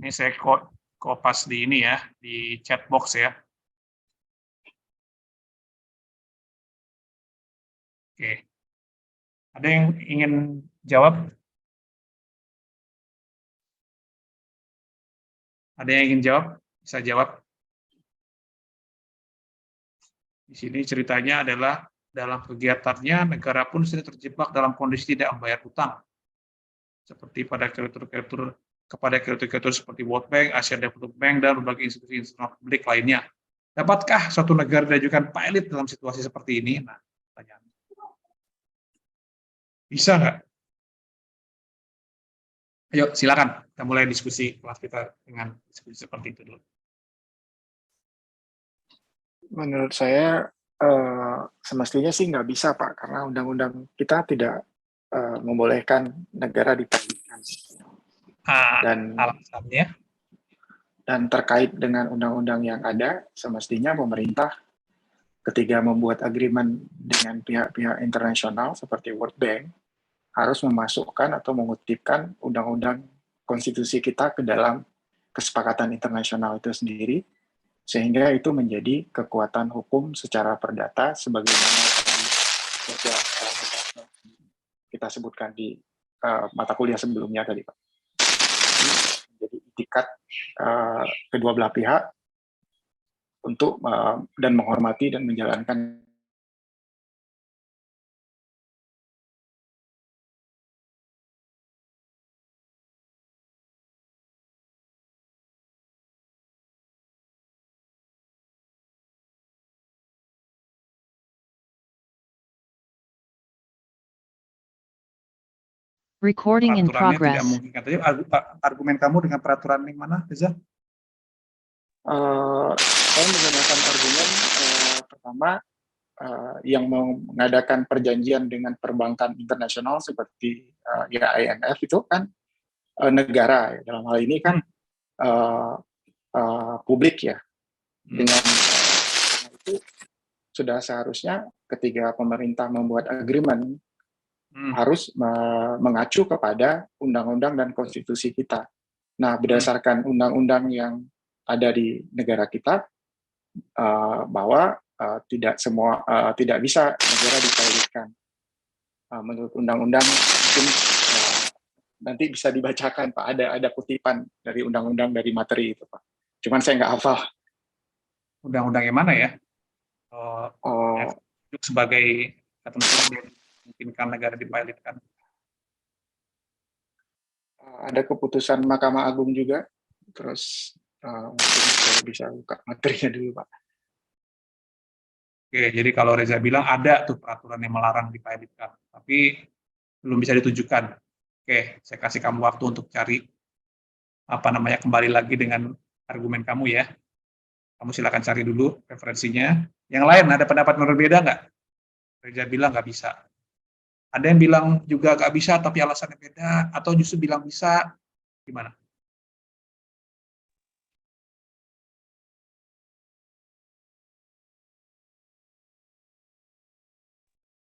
Ini saya kopas di ini ya, di chat box ya. Oke. Ada yang ingin jawab? Ada yang ingin jawab? Bisa jawab. Di sini ceritanya adalah dalam kegiatannya negara pun sering terjebak dalam kondisi tidak membayar utang. Seperti pada kreditur seperti World Bank, Asian Development Bank, dan berbagai institusi publik lainnya. Dapatkah suatu negara diajukan pilot dalam situasi seperti ini? Nah, pertanyaan. Bisa nggak? Ayo, silakan. Kita mulai diskusi kelas kita dengan diskusi seperti itu dulu. Menurut saya semestinya sih nggak bisa, Pak, karena undang-undang kita tidak membolehkan negara dipilotkan. Dan alasannya? Dan terkait dengan undang-undang yang ada, semestinya pemerintah ketika membuat agreement dengan pihak-pihak internasional seperti World Bank, harus memasukkan atau mengutipkan undang-undang konstitusi kita ke dalam kesepakatan internasional itu sendiri, sehingga itu menjadi kekuatan hukum secara perdata sebagaimana kita sebutkan di mata kuliah sebelumnya tadi, Pak. Jadi itikat kedua belah pihak untuk dan menghormati dan menjalankan Recording in progress. Tidak mungkin. Katanya argumen kamu dengan peraturan yang mana, Reza? Saya menggunakan argumen pertama yang mengadakan perjanjian dengan perbankan internasional seperti ya IMF itu kan negara, dalam hal ini kan publik ya. Dengan itu sudah seharusnya ketika pemerintah membuat agreement harus mengacu kepada undang-undang dan konstitusi kita. Nah, berdasarkan undang-undang yang ada di negara kita, bahwa tidak bisa negara dipilotkan. Menurut undang-undang mungkin nanti bisa dibacakan, Pak. Ada kutipan dari undang-undang dari materi itu, Pak. Cuman saya nggak hafal. Undang-undang yang mana ya? Sebagai ketentuan memungkinkan negara dipilotkan. Ada keputusan Mahkamah Agung juga. Terus mungkin saya bisa buka materinya dulu, Pak. Oke, jadi kalau Reza bilang ada tuh peraturan yang melarang dipilotkan, tapi belum bisa ditunjukkan. Oke, saya kasih kamu waktu untuk cari kembali lagi dengan argumen kamu ya. Kamu silakan cari dulu referensinya. Yang lain ada pendapat yang berbeda nggak? Reza bilang nggak bisa. Ada yang bilang juga nggak bisa tapi alasannya beda, atau justru bilang bisa. Gimana?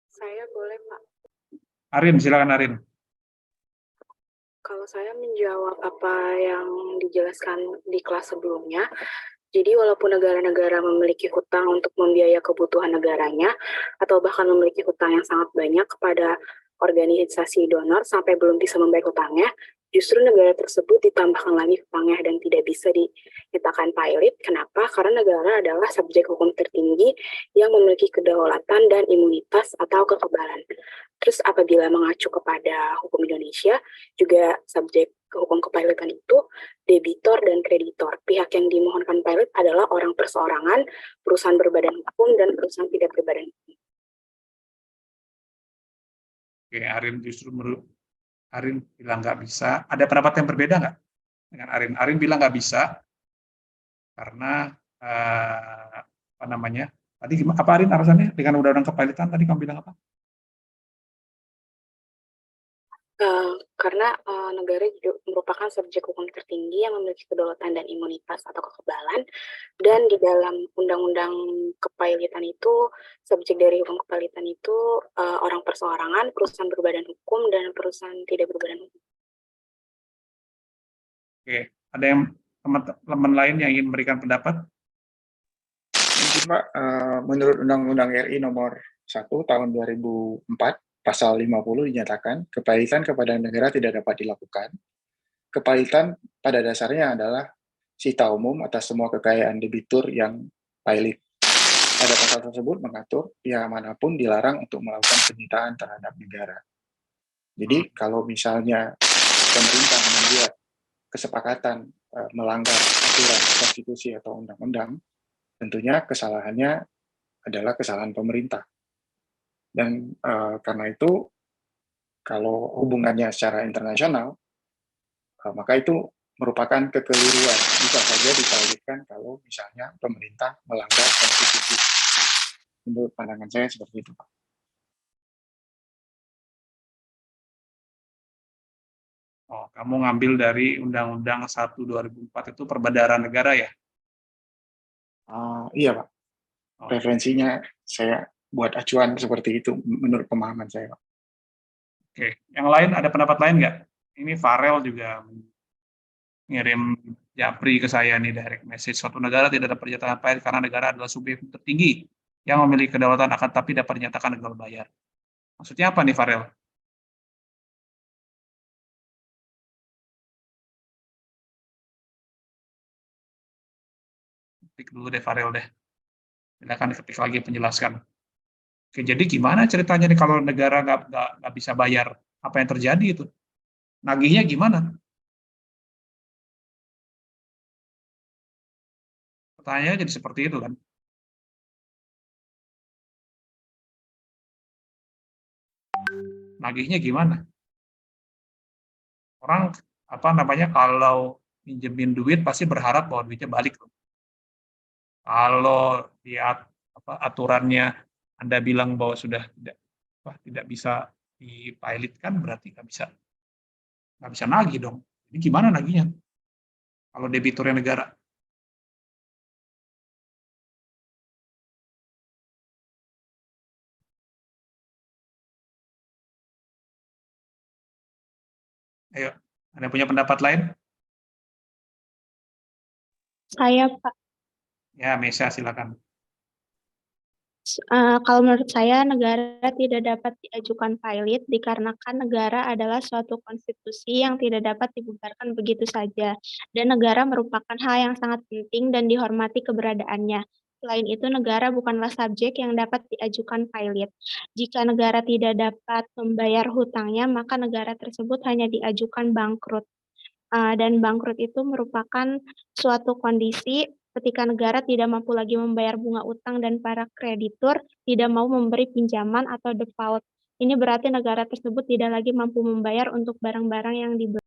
Saya boleh, Pak. Arin, silakan Arin. Kalau saya menjawab apa yang dijelaskan di kelas sebelumnya, jadi walaupun negara-negara memiliki hutang untuk membiayai kebutuhan negaranya, atau bahkan memiliki hutang yang sangat banyak kepada organisasi donor sampai belum bisa membayar hutangnya, justru negara tersebut ditambahkan lagi hutangnya dan tidak bisa dinyatakan pilot. Kenapa? Karena negara adalah subjek hukum tertinggi yang memiliki kedaulatan dan imunitas atau kekebalan. Terus apabila mengacu kepada hukum Indonesia, juga subjek hukum kepilotan itu debitor dan kreditor. Pihak yang dimohonkan pilot adalah orang perseorangan, perusahaan berbadan hukum, dan perusahaan tidak berbadan hukum. Oke, Arin bilang nggak bisa. Ada pendapat yang berbeda nggak dengan Arin? Arin bilang nggak bisa karena Tadi apa Arin alasannya dengan undang-undang kepilotan tadi kamu bilang apa? Karena negara merupakan subjek hukum tertinggi yang memiliki kedaulatan dan imunitas atau kekebalan, dan di dalam undang-undang kepilotan itu, subjek dari hukum kepilotan itu orang perseorangan, perusahaan berbadan hukum, dan perusahaan tidak berbadan hukum. Oke, Ada yang teman-teman lain yang ingin memberikan pendapat? Mungkin Pak, menurut Undang-Undang RI nomor 1 tahun 2004, pasal 50 dinyatakan, kepailitan kepada negara tidak dapat dilakukan. Kepailitan pada dasarnya adalah sita umum atas semua kekayaan debitur yang pailit. Pada pasal tersebut mengatur pihak manapun dilarang untuk melakukan penyitaan terhadap negara. Jadi kalau misalnya pemerintah membuat kesepakatan melanggar aturan konstitusi atau undang-undang, tentunya kesalahannya adalah kesalahan pemerintah. Dan karena itu, kalau hubungannya secara internasional, maka itu merupakan kekeliruan. Bisa saja dipailitkan kalau misalnya pemerintah melanggar konstitusi. Menurut pandangan saya seperti itu, Pak. Oh, kamu ngambil dari Undang-Undang 1 2004 itu perbedaan negara ya? Iya, Pak. Oh, Referensinya saya buat acuan seperti itu menurut pemahaman saya, Pak. oke. Yang lain ada pendapat lain nggak? Ini Farel juga ngirim japri ke saya nih, direct message. Suatu negara tidak dapat dinyatakan pahit karena negara adalah subjek tertinggi yang memiliki kedaulatan, akan tapi dapat dinyatakan gagal bayar. Maksudnya apa nih Farel? Ketik dulu deh Farel deh. Silakan ketik lagi penjelaskan. Oke, jadi gimana ceritanya nih kalau negara nggak bisa bayar? Apa yang terjadi itu? Nagihnya gimana? Pertanyaannya jadi seperti itu kan? Nagihnya gimana? Orang apa namanya kalau minjemin duit pasti berharap bahwa duitnya balik. Kalau di aturannya Anda bilang bahwa sudah tidak bisa dipilotkan, berarti nggak bisa nagih dong. Jadi gimana nagihnya? Kalau debiturnya negara. Ayo, ada yang punya pendapat lain? Saya, Pak. Ya, Mesya silakan. Kalau menurut saya, negara tidak dapat diajukan pilot dikarenakan negara adalah suatu konstitusi yang tidak dapat dibubarkan begitu saja, dan negara merupakan hal yang sangat penting dan dihormati keberadaannya. Selain itu, negara bukanlah subjek yang dapat diajukan pilot. Jika negara tidak dapat membayar hutangnya, maka negara tersebut hanya diajukan bangkrut. Dan bangkrut itu merupakan suatu kondisi ketika negara tidak mampu lagi membayar bunga utang dan para kreditur tidak mau memberi pinjaman atau default. Ini berarti negara tersebut tidak lagi mampu membayar untuk barang-barang yang dibeli.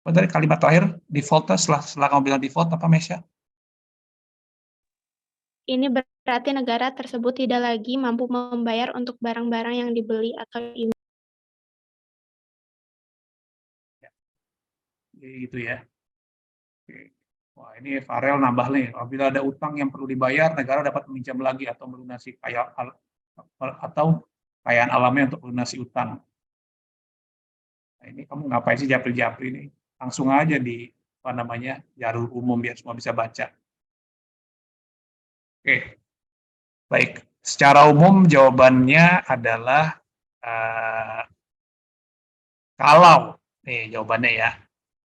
Dari kalimat terakhir, defaultnya setelah kamu bilang default apa Mesya? Ini berarti negara tersebut tidak lagi mampu membayar untuk barang-barang yang dibeli atau Gitu ya. Oke. Wah, ini Farel nambah nih. Apabila ada utang yang perlu dibayar, negara dapat meminjam lagi atau melunasi kekayaan alamnya untuk melunasi utang. Nah, ini kamu ngapain sih japri-japri ini? Langsung aja di jalur umum biar semua bisa baca. Oke, baik. Secara umum jawabannya adalah kalau, nih jawabannya ya,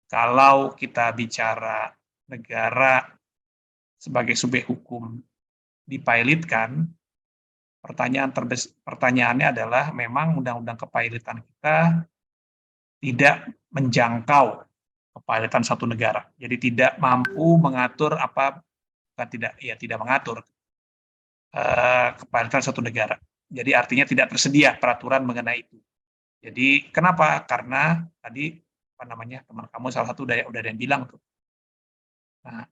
kalau kita bicara negara sebagai subjek hukum dipilotkan, pertanyaannya adalah memang undang-undang kepilotan kita tidak menjangkau kepilotan satu negara. Jadi tidak mampu mengatur tidak mengatur kepilotan satu negara. Jadi artinya tidak tersedia peraturan mengenai itu. Jadi kenapa? Karena tadi teman kamu salah satu udah ada yang bilang tuh. Nah,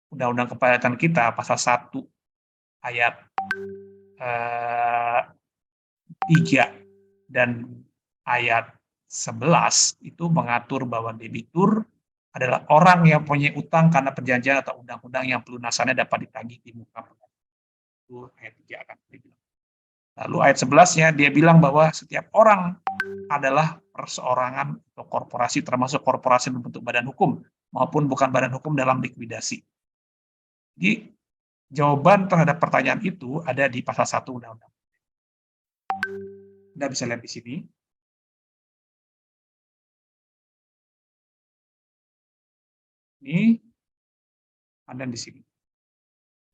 undang-undang kepilotan kita pasal 1 ayat 3 dan ayat 11 itu mengatur bahwa debitur adalah orang yang punya utang karena perjanjian atau undang-undang yang pelunasannya dapat ditagih di muka pengadilan. Itu ayat 3 kan dibilang. Lalu ayat 11-nya dia bilang bahwa setiap orang adalah perseorangan atau korporasi, termasuk korporasi berbentuk badan hukum maupun bukan badan hukum dalam likuidasi. Jadi jawaban terhadap pertanyaan itu ada di pasal 1 Undang-Undang. Anda bisa lihat di sini. Ini ada di sini.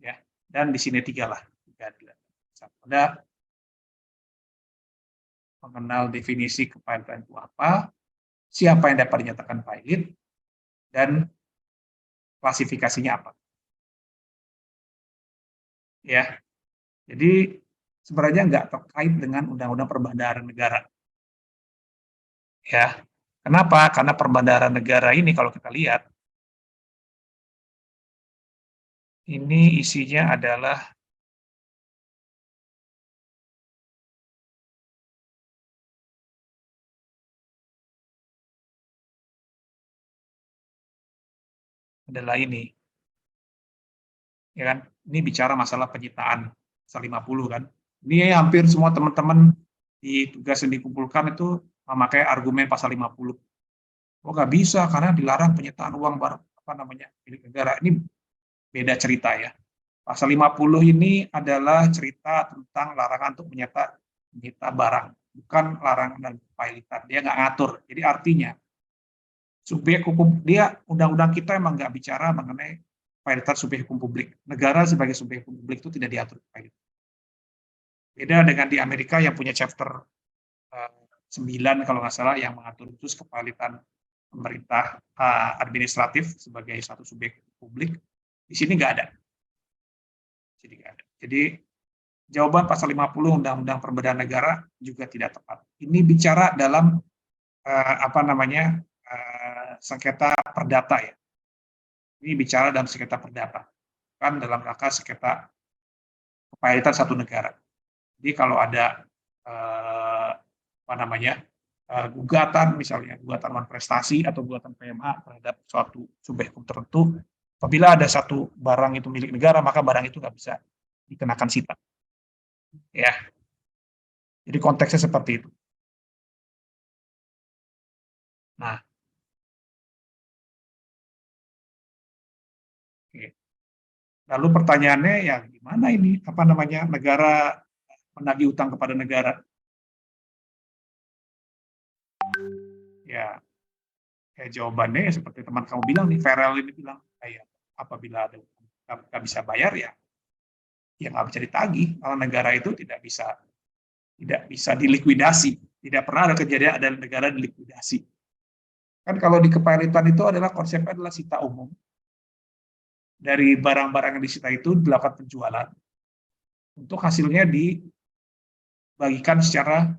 Ya, dan di sini 3 lah. Ada mengenal definisi kepailitan itu apa, siapa yang dapat dinyatakan pailit, dan klasifikasinya apa. Ya, jadi sebenarnya nggak terkait dengan Undang-Undang Perbandaran Negara. Ya, kenapa? Karena perbandaran negara ini kalau kita lihat, ini isinya adalah ini. Ya kan? Ini bicara masalah penyitaan pasal 50 kan. Ini hampir semua teman-teman di tugas yang dikumpulkan itu memakai argumen pasal 50. Oh nggak bisa karena dilarang penyitaan uang milik negara. Ini beda cerita ya. Pasal 50 ini adalah cerita tentang larangan untuk menyita barang, bukan larangan dan pailitan. Dia nggak ngatur. Jadi artinya subjek hukum dia undang-undang kita emang nggak bicara mengenai pailitan subjek hukum publik. Negara sebagai subjek hukum publik itu tidak diatur pailitan. Beda dengan di Amerika yang punya chapter 9 kalau nggak salah yang mengatur khusus kepailitan pemerintah administratif sebagai satu subjek publik. Di sini nggak ada. Jadi jawaban pasal 50 Undang-Undang Perbandaran Negara juga tidak tepat. Ini bicara dalam sengketa perdata ya. Ini bicara dalam sengketa perdata, bukan dalam rangka sengketa kepailitan satu negara. Jadi kalau ada gugatan misalnya gugatan prestasi atau gugatan PMA terhadap suatu subjek hukum tertentu, apabila ada satu barang itu milik negara, maka barang itu nggak bisa dikenakan sita. Ya. Jadi konteksnya seperti itu. Nah. Oke. Lalu pertanyaannya ya gimana ini negara menagih utang kepada negara? Ya jawabannya seperti teman kamu bilang nih, Ferel ini bilang, apabila ada nggak bisa bayar ya nggak bisa ditagih. Kalau negara itu tidak bisa dilikuidasi. Tidak pernah ada kejadian ada negara dilikuidasi. Kan kalau di kepailitan itu adalah konsepnya adalah sita umum. Dari barang-barang yang disita itu dilakukan penjualan untuk hasilnya dibagikan secara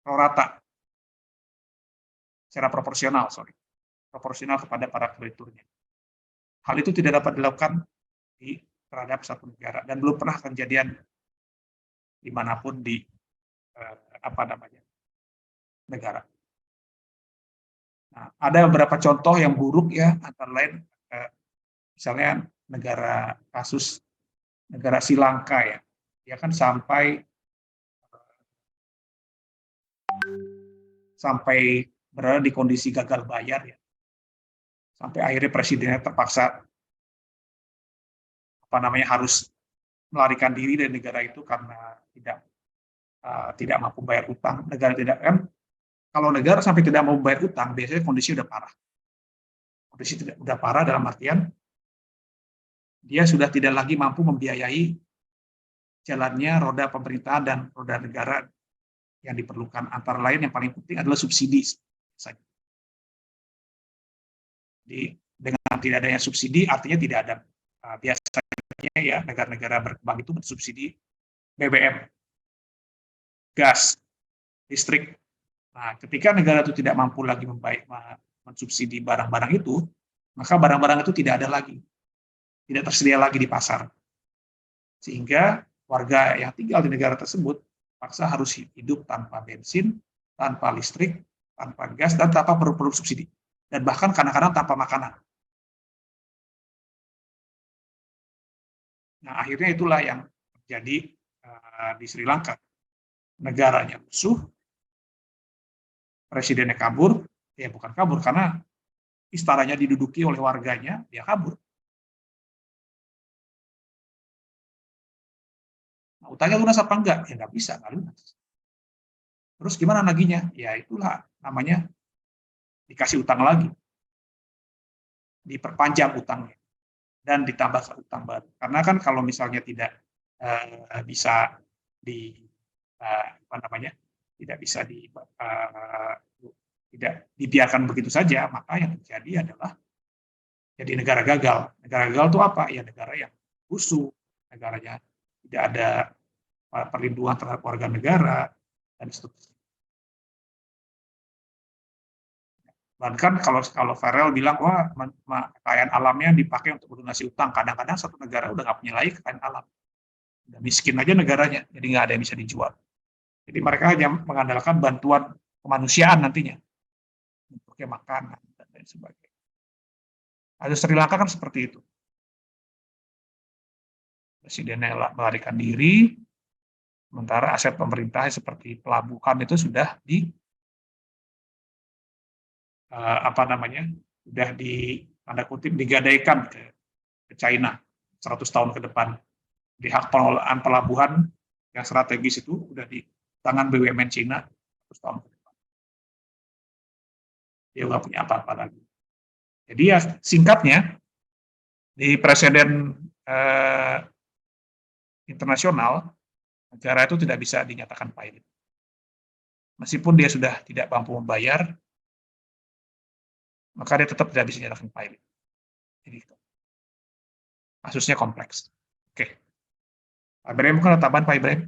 prorata, secara proporsional kepada para krediturnya. Hal itu tidak dapat dilakukan terhadap satu negara dan belum pernah kejadian dimanapun di negara. Nah, ada beberapa contoh yang buruk ya, antara lain misalnya kasus negara Sri Lanka ya, dia kan sampai berada di kondisi gagal bayar ya, sampai akhirnya presidennya terpaksa harus melarikan diri dari negara itu karena tidak mampu bayar utang. Negara tidak kan, kalau negara sampai tidak mau bayar utang, biasanya kondisi udah parah. Kondisi udah parah dalam artian dia sudah tidak lagi mampu membiayai jalannya roda pemerintahan dan roda negara yang diperlukan. Antara lain yang paling penting adalah subsidi. Jadi dengan tidak adanya subsidi artinya tidak ada biasanya ya negara-negara berkembang itu bersubsidi BBM, gas, listrik. Nah, ketika negara itu tidak mampu lagi mensubsidi barang-barang itu, maka barang-barang itu tidak ada lagi, tidak tersedia lagi di pasar. Sehingga warga yang tinggal di negara tersebut paksa harus hidup tanpa bensin, tanpa listrik, tanpa gas, dan tanpa produk subsidi. Dan bahkan kadang-kadang tanpa makanan. Nah, akhirnya itulah yang terjadi di Sri Lanka, negaranya rusuh, presidennya kabur, ya bukan kabur karena istananya diduduki oleh warganya, dia kabur. Nah, utangnya lunas apa enggak? Ya nggak bisa, nggak lunas. Terus gimana naginya? Ya itulah namanya dikasih utang lagi, diperpanjang utangnya, dan ditambah utang baru. Karena kan kalau misalnya tidak bisa tidak bisa tidak dibiarkan begitu saja, maka yang terjadi adalah jadi negara gagal. Negara gagal itu apa? Ya negara yang rusuh, negaranya tidak ada perlindungan terhadap warga negara, dan seterusnya. Bahkan kalau Farel bilang, wah kekayaan alamnya dipakai untuk melunasi utang, kadang-kadang satu negara udah nggak punya lagi kekayaan alam. Udah miskin aja negaranya, jadi nggak ada yang bisa dijual. Jadi mereka hanya mengandalkan bantuan kemanusiaan nantinya, untuk makanan, dan lain sebagainya. Ada Sri Lanka kan seperti itu. Presidennya melarikan diri, sementara aset pemerintah seperti pelabuhan itu sudah sudah tanda kutip digadaikan ke China 100 tahun ke depan. Di hak pengelolaan pelabuhan yang strategis itu udah di tangan BUMN Cina 100 tahun ke depan. Dia nggak punya apa-apa lagi. Jadi ya singkatnya, di presiden internasional, negara itu tidak bisa dinyatakan pilot. Meskipun dia sudah tidak mampu membayar, maka dia tetap tidak bisa dinyatakan pilot. Jadi itu. Kasusnya kompleks. Oke. Pak Ibrahim, mungkin ada tambahan Pak Ibrahim?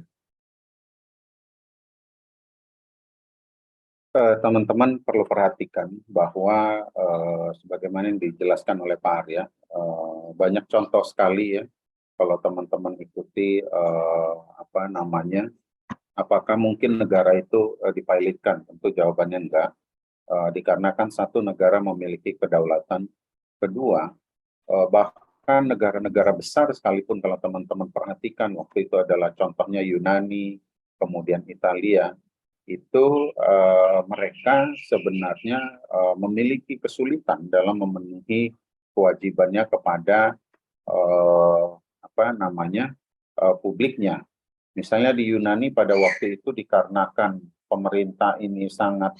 Teman-teman perlu perhatikan bahwa sebagaimana yang dijelaskan oleh Pak Arya, banyak contoh sekali ya kalau teman-teman ikuti apakah mungkin negara itu dipilotkan? Tentu jawabannya enggak, dikarenakan satu, negara memiliki kedaulatan, kedua bahkan negara-negara besar sekalipun kalau teman-teman perhatikan waktu itu adalah contohnya Yunani, kemudian Italia, itu mereka sebenarnya memiliki kesulitan dalam memenuhi kewajibannya kepada publiknya. Misalnya di Yunani pada waktu itu dikarenakan pemerintah ini sangat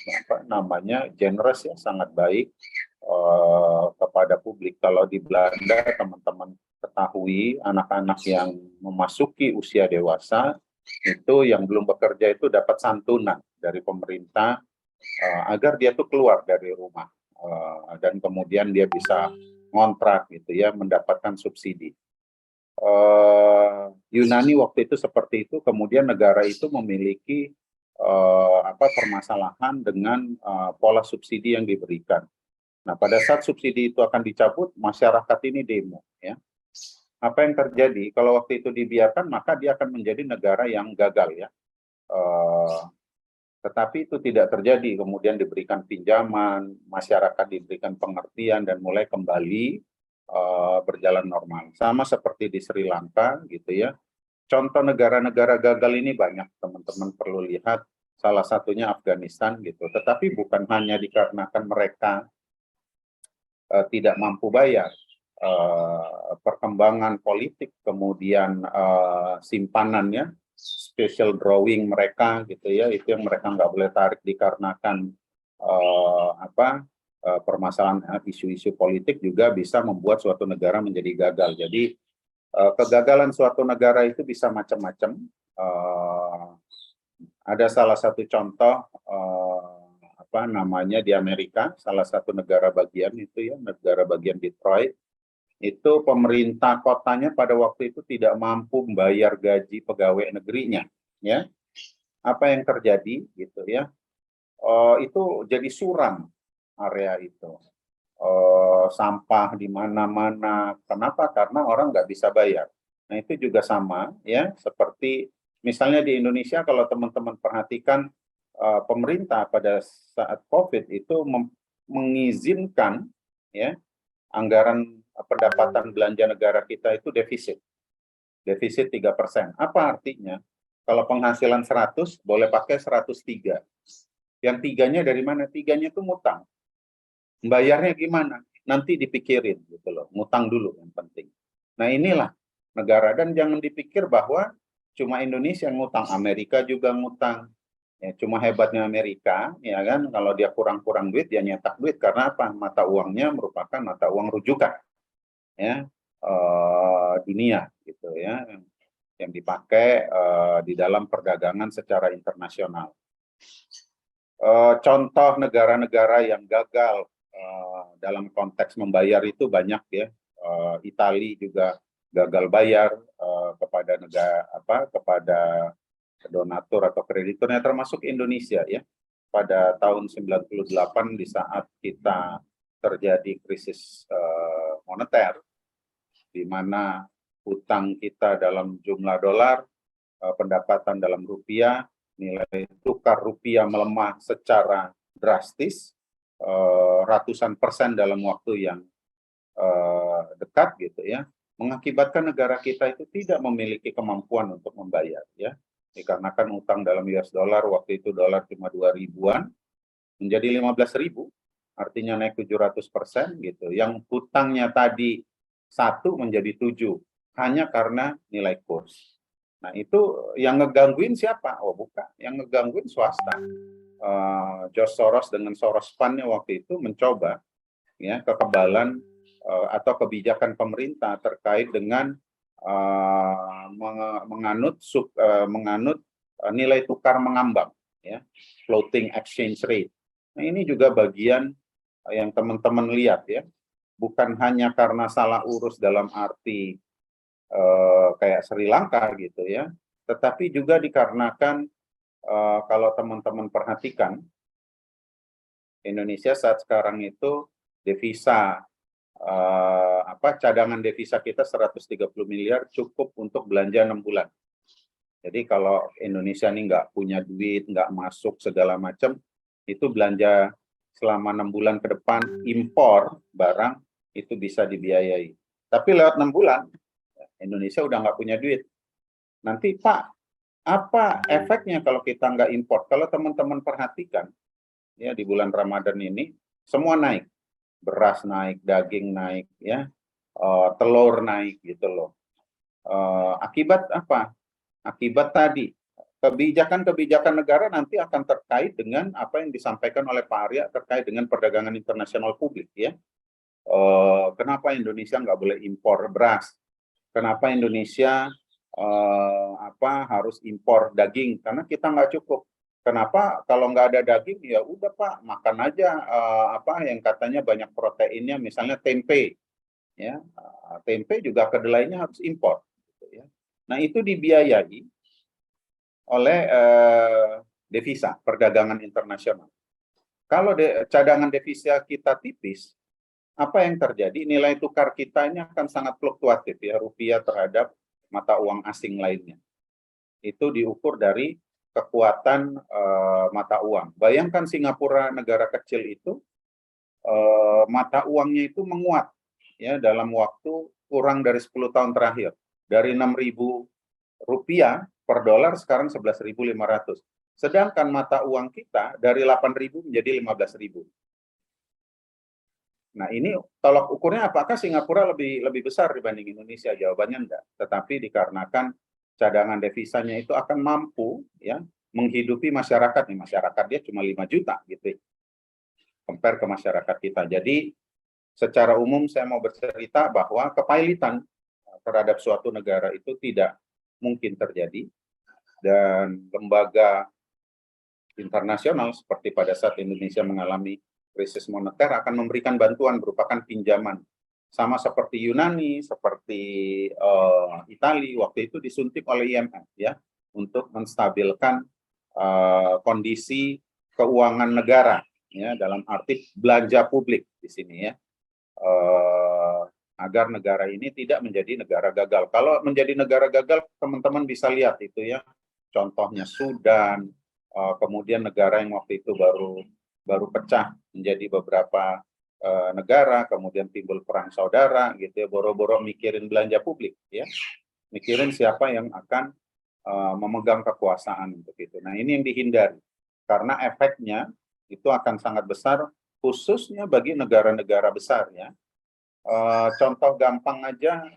generous ya, sangat baik kepada publik. Kalau di Belanda teman-teman ketahui anak-anak yang memasuki usia dewasa itu yang belum bekerja itu dapat santunan dari pemerintah agar dia tuh keluar dari rumah dan kemudian dia bisa ngontrak gitu ya, mendapatkan subsidi. Yunani waktu itu seperti itu, kemudian negara itu memiliki permasalahan dengan pola subsidi yang diberikan. Nah, pada saat subsidi itu akan dicabut, masyarakat ini demo ya. Apa yang terjadi kalau waktu itu dibiarkan, maka dia akan menjadi negara yang gagal ya. Tetapi itu tidak terjadi, kemudian diberikan pinjaman, masyarakat diberikan pengertian dan mulai kembali berjalan normal. Sama seperti di Sri Lanka gitu ya. Contoh negara-negara gagal ini banyak, teman-teman perlu lihat, salah satunya Afghanistan gitu. Tetapi bukan hanya dikarenakan mereka tidak mampu bayar, perkembangan politik, kemudian simpanannya, special drawing mereka gitu ya, itu yang mereka nggak boleh tarik dikarenakan permasalahan isu-isu politik juga bisa membuat suatu negara menjadi gagal. Jadi kegagalan suatu negara itu bisa macam-macam. Ada salah satu contoh di Amerika, salah satu negara bagian itu ya, negara bagian Detroit, itu pemerintah kotanya pada waktu itu tidak mampu membayar gaji pegawai negerinya, ya. Apa yang terjadi gitu ya? Itu jadi suram area itu, sampah di mana-mana. Kenapa? Karena orang nggak bisa bayar. Nah itu juga sama ya, seperti misalnya di Indonesia kalau teman-teman perhatikan, pemerintah pada saat COVID itu mengizinkan ya anggaran pendapatan belanja negara kita itu defisit. defisit 3%. Apa artinya? Kalau penghasilan 100, boleh pakai 103. Yang tiganya dari mana? Tiganya itu ngutang. Bayarnya gimana? Nanti dipikirin gitu loh. Ngutang dulu yang penting. Nah inilah negara. Dan jangan dipikir bahwa cuma Indonesia yang ngutang. Amerika juga ngutang. Ya, cuma hebatnya Amerika, ya kan, kalau dia kurang-kurang duit, dia nyetak duit. Karena apa? Mata uangnya merupakan mata uang rujukan. Ya, dunia gitu ya, yang dipakai di dalam perdagangan secara internasional. Contoh negara-negara yang gagal dalam konteks membayar itu banyak ya. Italia juga gagal bayar kepada negara kepada donatur atau krediturnya, termasuk Indonesia ya. Pada tahun 98 di saat kita terjadi krisis moneter, di mana hutang kita dalam jumlah dolar, pendapatan dalam rupiah, nilai tukar rupiah melemah secara drastis, ratusan persen dalam waktu yang dekat gitu ya, mengakibatkan negara kita itu tidak memiliki kemampuan untuk membayar ya, dikarenakan utang dalam US dollar waktu itu dolar cuma 2.000-an menjadi 15.000, artinya naik 700% gitu. Yang hutangnya tadi 1 menjadi 7 hanya karena nilai kurs. Nah itu yang ngegangguin siapa? Oh bukan, yang ngegangguin swasta. George Soros dengan Soros Fund-nya waktu itu mencoba ya kekebalan atau kebijakan pemerintah terkait dengan menganut nilai tukar mengambang ya, floating exchange rate. Nah ini juga bagian yang teman-teman lihat ya, bukan hanya karena salah urus dalam arti kayak Sri Lanka gitu ya, tetapi juga dikarenakan kalau teman-teman perhatikan, Indonesia saat sekarang itu devisa cadangan devisa kita 130 miliar cukup untuk belanja 6 bulan. Jadi kalau Indonesia ini nggak punya duit, nggak masuk segala macam, itu belanja selama 6 bulan ke depan, impor barang itu bisa dibiayai. Tapi lewat 6 bulan, Indonesia udah nggak punya duit. Nanti Pak, apa efeknya kalau kita nggak impor? Kalau teman-teman perhatikan, ya di bulan Ramadan ini, semua naik. Beras naik, daging naik, ya, telur naik gitu loh. Akibat apa? Akibat tadi kebijakan-kebijakan negara nanti akan terkait dengan apa yang disampaikan oleh Pak Arya terkait dengan perdagangan internasional publik ya. Kenapa Indonesia nggak boleh impor beras? Kenapa Indonesia harus impor daging? Karena kita nggak cukup. Kenapa kalau nggak ada daging ya udah Pak makan aja yang katanya banyak proteinnya, misalnya tempe ya, tempe juga kedelainya harus impor gitu ya. Nah itu dibiayai oleh devisa perdagangan internasional. Kalau cadangan devisa kita tipis, apa yang terjadi? Nilai tukar kita ini akan sangat fluktuatif ya, rupiah terhadap mata uang asing lainnya. Itu diukur dari kekuatan mata uang. Bayangkan Singapura, negara kecil itu, mata uangnya itu menguat ya dalam waktu kurang dari 10 tahun terakhir. Dari 6.000 rupiah per dolar sekarang 11.500. Sedangkan mata uang kita dari 8.000 menjadi 15.000. Nah ini tolak ukurnya apakah Singapura lebih besar dibanding Indonesia? Jawabannya enggak. Tetapi dikarenakan cadangan devisanya itu akan mampu ya menghidupi masyarakat nih, masyarakat dia cuma 5 juta gitu compare ke masyarakat kita. Jadi secara umum saya mau bercerita bahwa kepailitan terhadap suatu negara itu tidak mungkin terjadi, dan lembaga internasional seperti pada saat Indonesia mengalami krisis moneter akan memberikan bantuan berupakan pinjaman. Sama seperti Yunani, seperti Italia, waktu itu disuntik oleh IMF ya untuk menstabilkan kondisi keuangan negara ya, dalam arti belanja publik di sini ya, agar negara ini tidak menjadi negara gagal. Kalau menjadi negara gagal, teman-teman bisa lihat itu ya, contohnya Sudan, kemudian negara yang waktu itu baru pecah menjadi beberapa negara, kemudian timbul perang saudara gitu ya, boro-boro mikirin belanja publik ya. mikirin siapa yang akan memegang kekuasaan untuk itu. Nah, ini yang dihindari karena efeknya itu akan sangat besar, khususnya bagi negara-negara besar ya. Contoh gampang aja,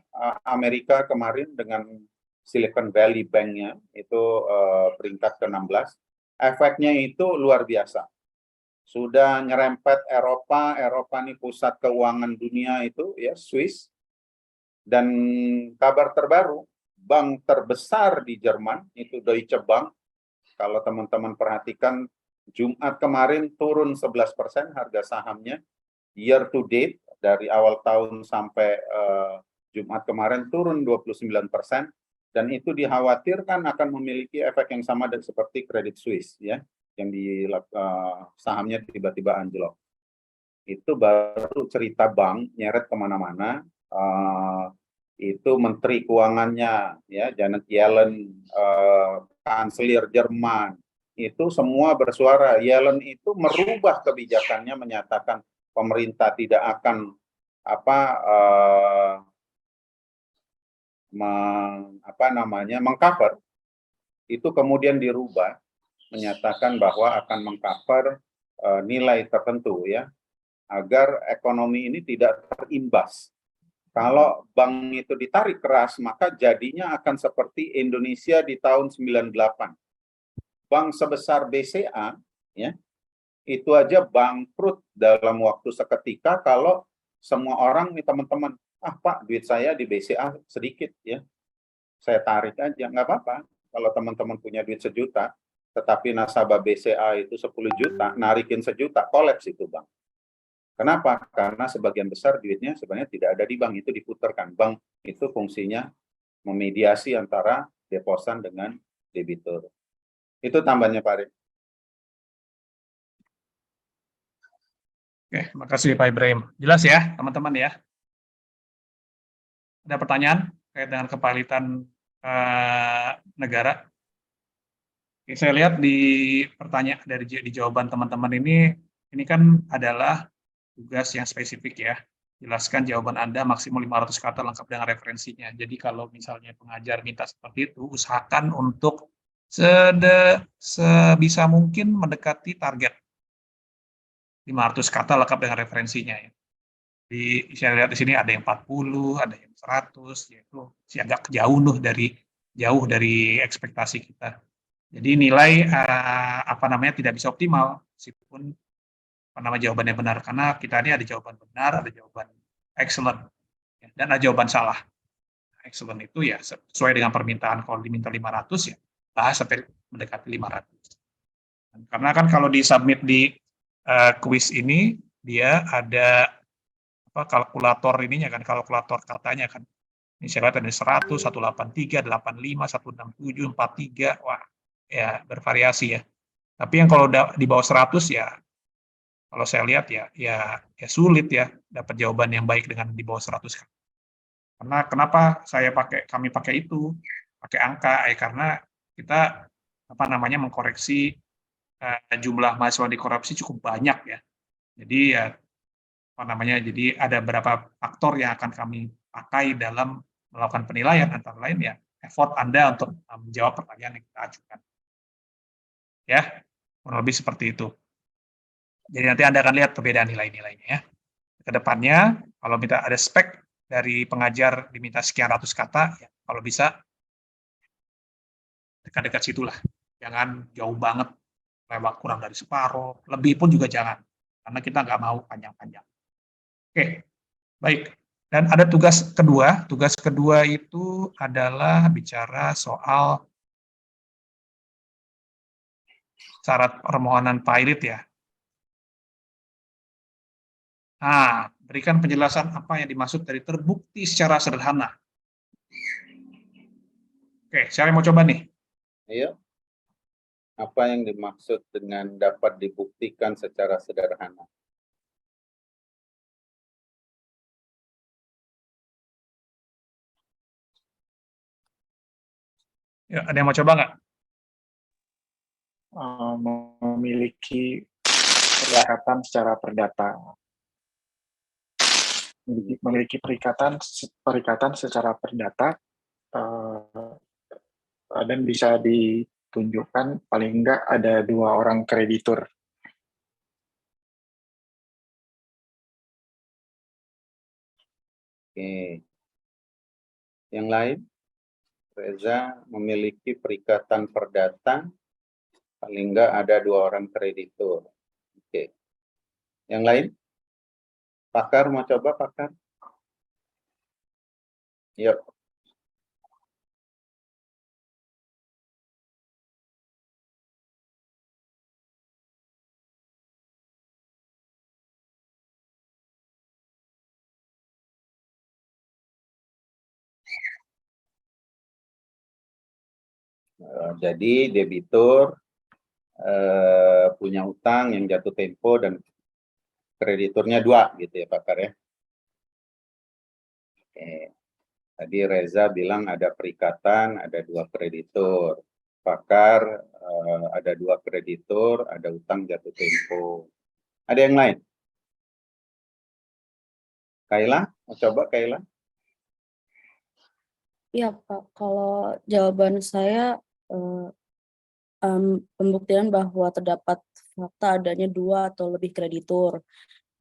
Amerika kemarin dengan Silicon Valley Bank-nya itu peringkat ke-16, efeknya itu luar biasa. Sudah nyerempet Eropa ini pusat keuangan dunia itu ya, Swiss. Dan kabar terbaru, bank terbesar di Jerman itu Deutsche Bank, kalau teman-teman perhatikan Jumat kemarin turun 11% harga sahamnya, year to date dari awal tahun sampai Jumat kemarin turun 29%, dan itu dikhawatirkan akan memiliki efek yang sama seperti Credit Suisse ya, yang di sahamnya tiba-tiba anjlok. Itu baru cerita bank nyeret kemana-mana. Itu Menteri Keuangannya ya, Janet Yellen, Kanselir Jerman, itu semua bersuara. Yellen itu merubah kebijakannya, menyatakan pemerintah tidak akan mengcover. Itu kemudian dirubah, menyatakan bahwa akan mengcover nilai tertentu ya, agar ekonomi ini tidak terimbas. Kalau bank itu ditarik keras, maka jadinya akan seperti Indonesia di tahun 98. Bank sebesar BCA, ya, itu aja bangkrut dalam waktu seketika kalau semua orang nih teman-teman, Pak, duit saya di BCA sedikit ya, saya tarik aja, nggak apa-apa. Kalau teman-teman punya duit 1 juta, tetapi nasabah BCA itu 10 juta, narikin 1 juta, kolaps itu bank. Kenapa? Karena sebagian besar duitnya sebenarnya tidak ada di bank, itu diputarkan. Bank itu fungsinya memediasi antara deposan dengan debitur. Itu tambahnya Pak Arif. Oke, makasih Pak Ibrahim. Jelas ya teman-teman ya? Ada pertanyaan terkait dengan kepalitan negara? Oke, saya lihat di pertanyaan di jawaban teman-teman ini kan adalah tugas yang spesifik ya. Jelaskan jawaban Anda maksimal 500 kata lengkap dengan referensinya. Jadi kalau misalnya pengajar minta seperti itu, usahakan untuk sebisa mungkin mendekati target 500 kata lengkap dengan referensinya ya. Saya lihat di sini ada yang 40, ada yang 100, yaitu agak jauh dari ekspektasi kita. Jadi nilai tidak bisa optimal meskipun jawabannya benar, karena kita ini ada jawaban benar, ada jawaban excellent, ya, dan ada jawaban salah. Excellent itu ya sesuai dengan permintaan, kalau diminta 500 ya bahas sampai mendekati 500. Karena kan kalau disubmit di kuis ini dia ada kalkulator ininya kan, kalkulator katanya kan. Ini saya lihat ada 100, 183, 85, 167, 43, wah ya bervariasi ya. Tapi yang kalau di bawah 100 ya, kalau saya lihat ya sulit ya dapat jawaban yang baik dengan di bawah 100 kan. Karena kenapa kami pakai itu, pakai angka karena kita mengkoreksi jumlah mahasiswa di korupsi cukup banyak ya. Jadi ya jadi ada beberapa faktor yang akan kami pakai dalam melakukan penilaian, antara lain ya effort Anda untuk menjawab pertanyaan yang kita ajukan. Ya, kurang lebih seperti itu. Jadi nanti Anda akan lihat perbedaan nilai-nilainya ya. Kedepannya, kalau minta ada spek dari pengajar diminta sekian ratus kata, ya, kalau bisa dekat-dekat situlah. Jangan jauh banget, lewat kurang dari separuh, lebih pun juga jangan. Karena kita nggak mau panjang-panjang. Oke, baik. Dan ada tugas kedua. Tugas kedua itu adalah bicara soal syarat permohonan pilot ya. Nah, berikan penjelasan apa yang dimaksud dari terbukti secara sederhana. Oke, siapa yang mau coba nih? Ayo. Apa yang dimaksud dengan dapat dibuktikan secara sederhana? Ya, ada yang mau coba nggak? Memiliki perikatan secara perdata. Memiliki perikatan secara perdata dan bisa ditunjukkan paling enggak ada 2 orang kreditur. Oke. Yang lain? Reza memiliki perikatan perdata, paling enggak ada 2 orang kreditur. Oke. Yang lain? Pakar mau coba, Pakar? Yuk. Jadi debitur punya utang yang jatuh tempo dan krediturnya 2 gitu ya Pakar ya. Oke. Tadi Reza bilang ada perikatan, ada 2 kreditur. Pakar ada 2 kreditur, ada utang jatuh tempo. Ada yang lain? Kaila, mau coba Kaila? Iya Pak, kalau jawaban saya pembuktian bahwa terdapat fakta adanya 2 atau lebih kreditur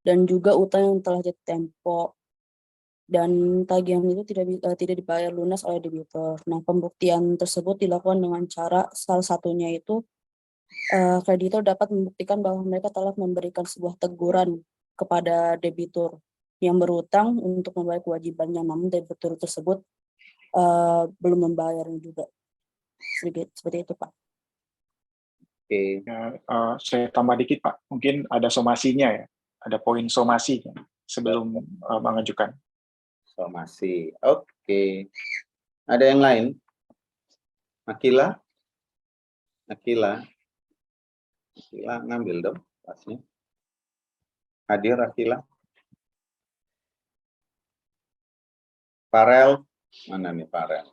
dan juga utang yang telah jatuh tempo dan tagihan itu tidak dibayar lunas oleh debitur. Nah, pembuktian tersebut dilakukan dengan cara salah satunya itu kreditur dapat membuktikan bahwa mereka telah memberikan sebuah teguran kepada debitur yang berutang untuk membayar kewajibannya, namun debitur tersebut belum membayarnya juga. Seperti itu, Pak. Oke. Ya, saya tambah dikit Pak, mungkin ada somasinya ya, ada poin somasi sebelum mengajukan. Somasi, oke. Ada yang lain? Akila? Akila ngambil dong pasnya. Hadir Akila? Farel? Mana nih Farel?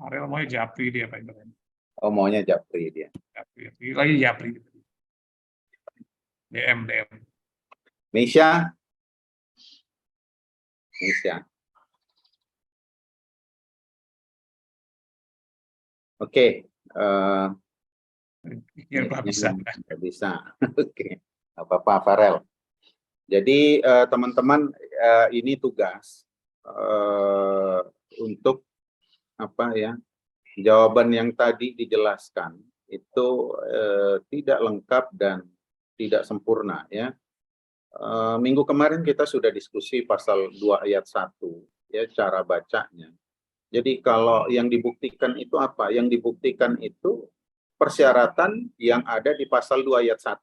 Ariel maunya Japri dia Pak Ibrahim. Oh maunya Japri dia. Japri. Lagi Japri. DM. Misha? Oke. Ya, bisa. Bisa. Oke. Apa-apa Farel. Jadi teman-teman ini tugas untuk apa ya? Jawaban yang tadi dijelaskan itu tidak lengkap dan tidak sempurna ya. Minggu kemarin kita sudah diskusi pasal 2 ayat 1 ya, cara bacanya. Jadi kalau yang dibuktikan itu apa? Yang dibuktikan itu persyaratan yang ada di pasal 2 ayat 1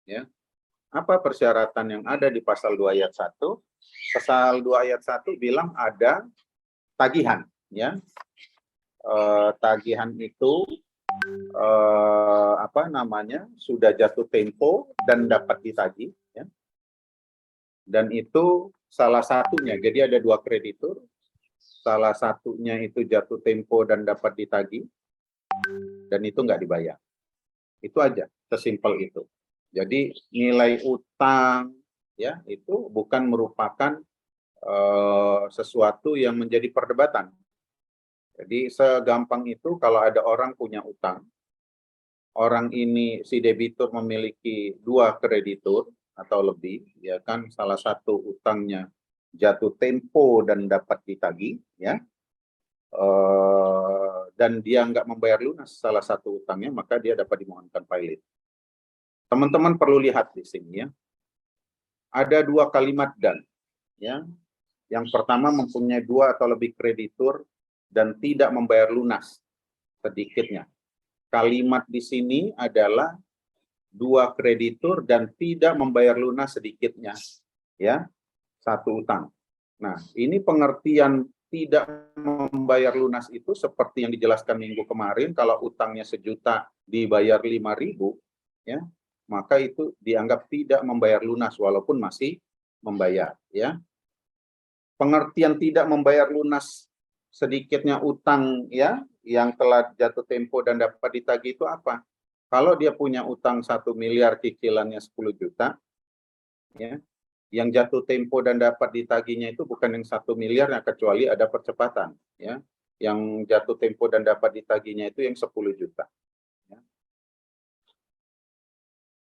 ya. Apa persyaratan yang ada di pasal 2 ayat 1? Pasal 2 ayat 1 bilang ada tagihan ya. Tagihan itu sudah jatuh tempo dan dapat ditagih ya. Dan itu salah satunya, jadi ada 2 kreditur, salah satunya itu jatuh tempo dan dapat ditagih dan itu nggak dibayar. Itu aja, sesimpel itu. Jadi nilai utang ya itu bukan merupakan sesuatu yang menjadi perdebatan. Jadi segampang itu kalau ada orang punya utang, orang ini si debitur memiliki 2 kreditur atau lebih, ya kan, salah satu utangnya jatuh tempo dan dapat ditagih, ya, dan dia nggak membayar lunas salah satu utangnya, maka dia dapat dimohonkan pilot. Teman-teman perlu lihat di sini ya, ada 2 kalimat dan, ya, yang pertama mempunyai 2 atau lebih kreditur dan tidak membayar lunas sedikitnya. Kalimat di sini adalah 2 kreditur dan tidak membayar lunas sedikitnya, ya, 1 utang. Nah, ini pengertian tidak membayar lunas itu seperti yang dijelaskan minggu kemarin, kalau utangnya 1 juta dibayar 5.000, ya, maka itu dianggap tidak membayar lunas walaupun masih membayar, ya. Pengertian tidak membayar lunas sedikitnya utang ya yang telah jatuh tempo dan dapat ditagih itu apa? Kalau dia punya utang 1 miliar cicilannya 10 juta ya, yang jatuh tempo dan dapat ditagihnya itu bukan yang 1 miliar ya, kecuali ada percepatan ya. Yang jatuh tempo dan dapat ditagihnya itu yang 10 juta. Ya.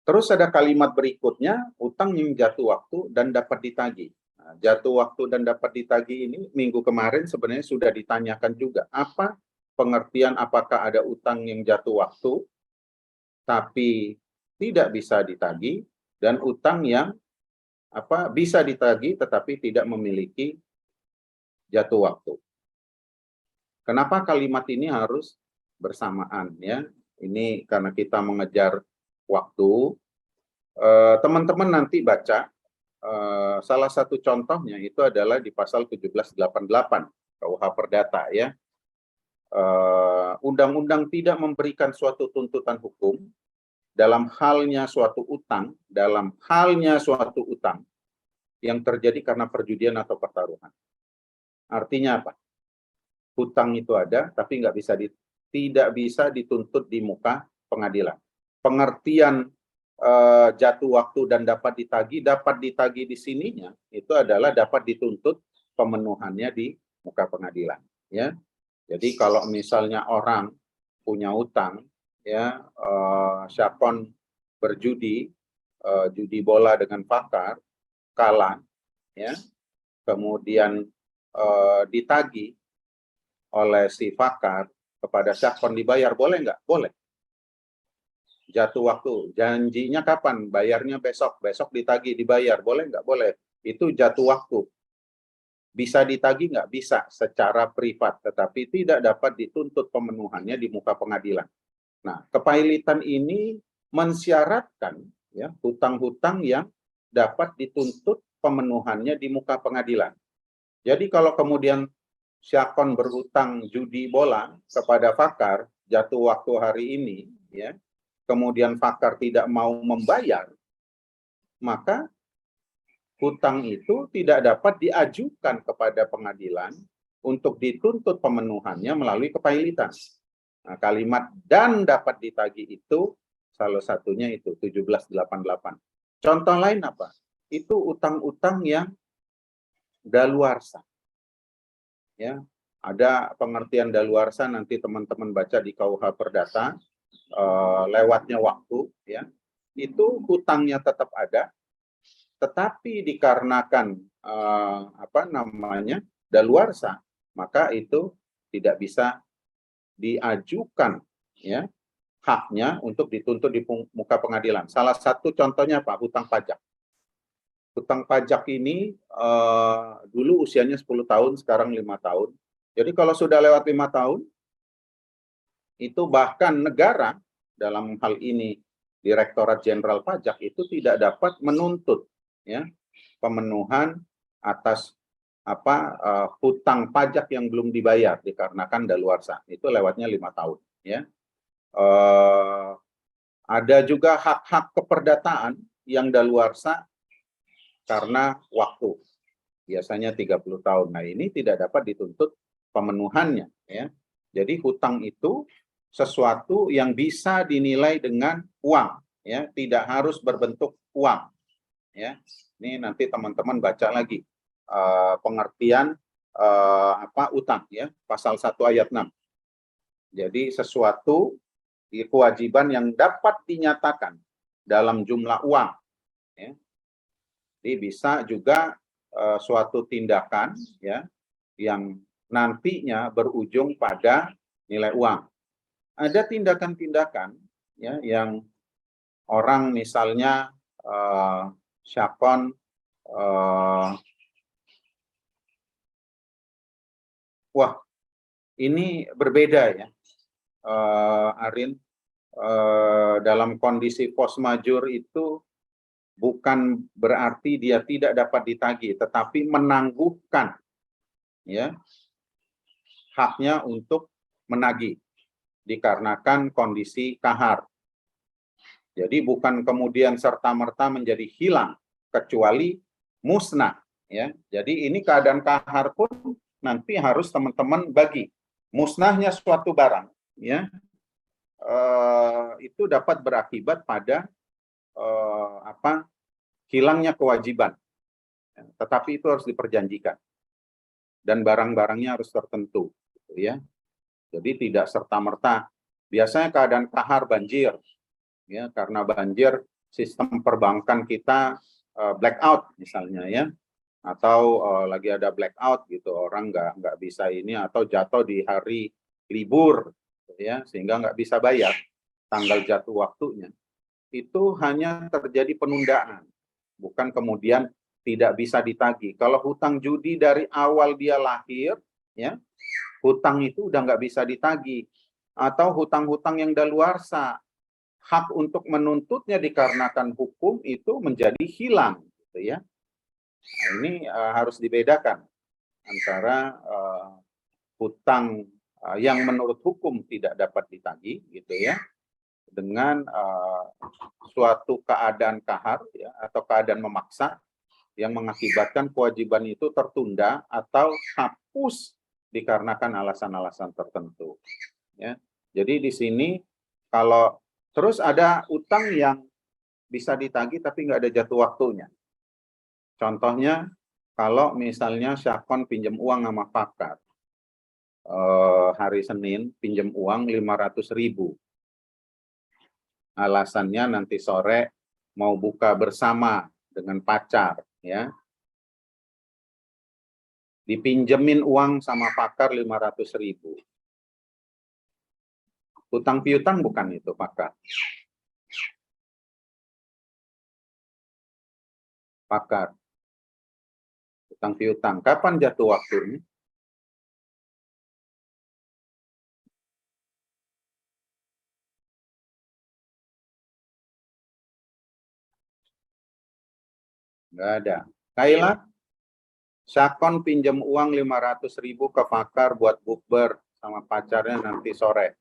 Terus ada kalimat berikutnya, utang yang jatuh waktu dan dapat ditagih. Nah, jatuh waktu dan dapat ditagih ini minggu kemarin sebenarnya sudah ditanyakan juga. Apa pengertian apakah ada utang yang jatuh waktu tapi tidak bisa ditagih, dan utang yang bisa ditagih tetapi tidak memiliki jatuh waktu. Kenapa kalimat ini harus bersamaan ya? Ini karena kita mengejar waktu. Teman-teman nanti baca salah satu contohnya itu adalah di pasal 1788 KUH Perdata ya. Undang-undang tidak memberikan suatu tuntutan hukum dalam halnya suatu utang yang terjadi karena perjudian atau pertaruhan. Artinya apa? Hutang itu ada tapi tidak bisa dituntut di muka pengadilan. Pengertian jatuh waktu dan dapat ditagih di sininya itu adalah dapat dituntut pemenuhannya di muka pengadilan ya. Jadi kalau misalnya orang punya utang ya, Syakon berjudi, judi bola dengan Fakar, kalah ya, kemudian ditagih oleh si Fakar kepada Syakon dibayar, boleh nggak? Boleh. Jatuh waktu, janjinya kapan? Bayarnya besok ditagih, dibayar, boleh nggak? Boleh. Itu jatuh waktu. Bisa ditagih nggak? Bisa secara privat, tetapi tidak dapat dituntut pemenuhannya di muka pengadilan. Nah, kepailitan ini mensyaratkan ya hutang-hutang yang dapat dituntut pemenuhannya di muka pengadilan. Jadi kalau kemudian Syakon berhutang judi bola kepada Fakar jatuh waktu hari ini ya, kemudian Fakar tidak mau membayar, maka hutang itu tidak dapat diajukan kepada pengadilan untuk dituntut pemenuhannya melalui kepailitan. Nah, kalimat dan dapat ditagih itu salah satunya itu 1788. Contoh lain apa? Itu utang-utang yang daluarsa. Ya, ada pengertian daluarsa nanti teman-teman baca di KUH Perdata. Lewatnya waktu ya, itu hutangnya tetap ada, tetapi dikarenakan daluarsa, maka itu tidak bisa diajukan ya haknya untuk dituntut di muka pengadilan. Salah satu contohnya apa? Hutang pajak. Hutang pajak ini dulu usianya 10 tahun, sekarang 5 tahun. Jadi kalau sudah lewat 5 tahun, itu bahkan negara dalam hal ini Direktorat Jenderal Pajak itu tidak dapat menuntut ya pemenuhan atas hutang pajak yang belum dibayar dikarenakan daluarsa. Itu lewatnya 5 tahun ya. Ada juga hak-hak keperdataan yang daluarsa karena waktu. Biasanya 30 tahun. Nah, ini tidak dapat dituntut pemenuhannya ya. Jadi hutang itu sesuatu yang bisa dinilai dengan uang ya, tidak harus berbentuk uang ya. Ini nanti teman-teman baca lagi pengertian utang ya, pasal 1 ayat 6. Jadi sesuatu kewajiban yang dapat dinyatakan dalam jumlah uang ya. Jadi bisa juga suatu tindakan ya yang nantinya berujung pada nilai uang. Ada tindakan-tindakan ya yang orang misalnya Syakon ini berbeda ya Arin, dalam kondisi force majeure itu bukan berarti dia tidak dapat ditagih, tetapi menangguhkan ya haknya untuk menagih dikarenakan kondisi kahar. Jadi bukan kemudian serta-merta menjadi hilang, kecuali musnah. Ya. Jadi ini keadaan kahar pun nanti harus teman-teman bagi. Musnahnya suatu barang, ya, itu dapat berakibat pada hilangnya kewajiban. Tetapi itu harus diperjanjikan. Dan barang-barangnya harus tertentu. ya. Jadi tidak serta-merta. Biasanya keadaan kahar banjir, ya, karena banjir sistem perbankan kita blackout misalnya, ya, atau lagi ada blackout gitu, orang nggak bisa ini, atau jatuh di hari libur, ya, sehingga nggak bisa bayar tanggal jatuh waktunya. Itu hanya terjadi penundaan, bukan kemudian tidak bisa ditagih. Kalau hutang judi dari awal dia lahir, ya, hutang itu udah nggak bisa ditagih. Atau hutang-hutang yang daluarsa, hak untuk menuntutnya dikarenakan hukum itu menjadi hilang, gitu ya. Nah, ini harus dibedakan antara hutang yang menurut hukum tidak dapat ditagih, gitu ya, dengan suatu keadaan kahar, ya, atau keadaan memaksa yang mengakibatkan kewajiban itu tertunda atau hapus dikarenakan alasan-alasan tertentu, ya. Jadi di sini kalau terus ada utang yang bisa ditagih tapi nggak ada jatuh waktunya. Contohnya kalau misalnya Syakon pinjam uang sama Fakar, hari Senin pinjam uang 500.000. Alasannya nanti sore mau buka bersama dengan pacar, ya. Dipinjemin uang sama Fakar 500.000. Hutang piutang bukan itu, Fakar. Fakar. Hutang piutang. Kapan jatuh waktunya? Nggak ada. Kaila, Syakon pinjam uang 500.000 ke Fakar buat bukber sama pacarnya nanti sore.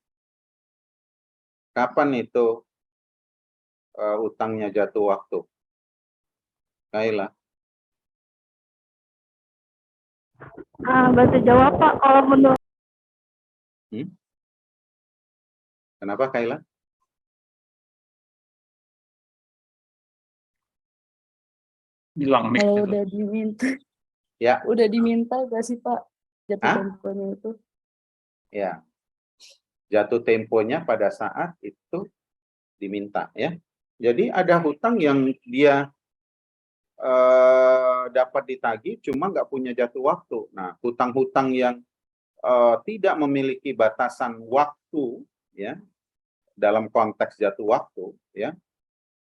Kapan itu utangnya jatuh waktu? Kaila. Bahasa Jawa, Pak, kalau menurut Kenapa, Kaila? Bilang mic Kalau itu. udah diminta, Ya. udah diminta gak sih Pak jatuh Hah? temponya itu? Ya. Jatuh temponya pada saat itu diminta, ya. Jadi ada hutang yang dia dapat ditagih cuma nggak punya jatuh waktu. Nah, hutang-hutang yang tidak memiliki batasan waktu, ya, dalam konteks jatuh waktu, ya,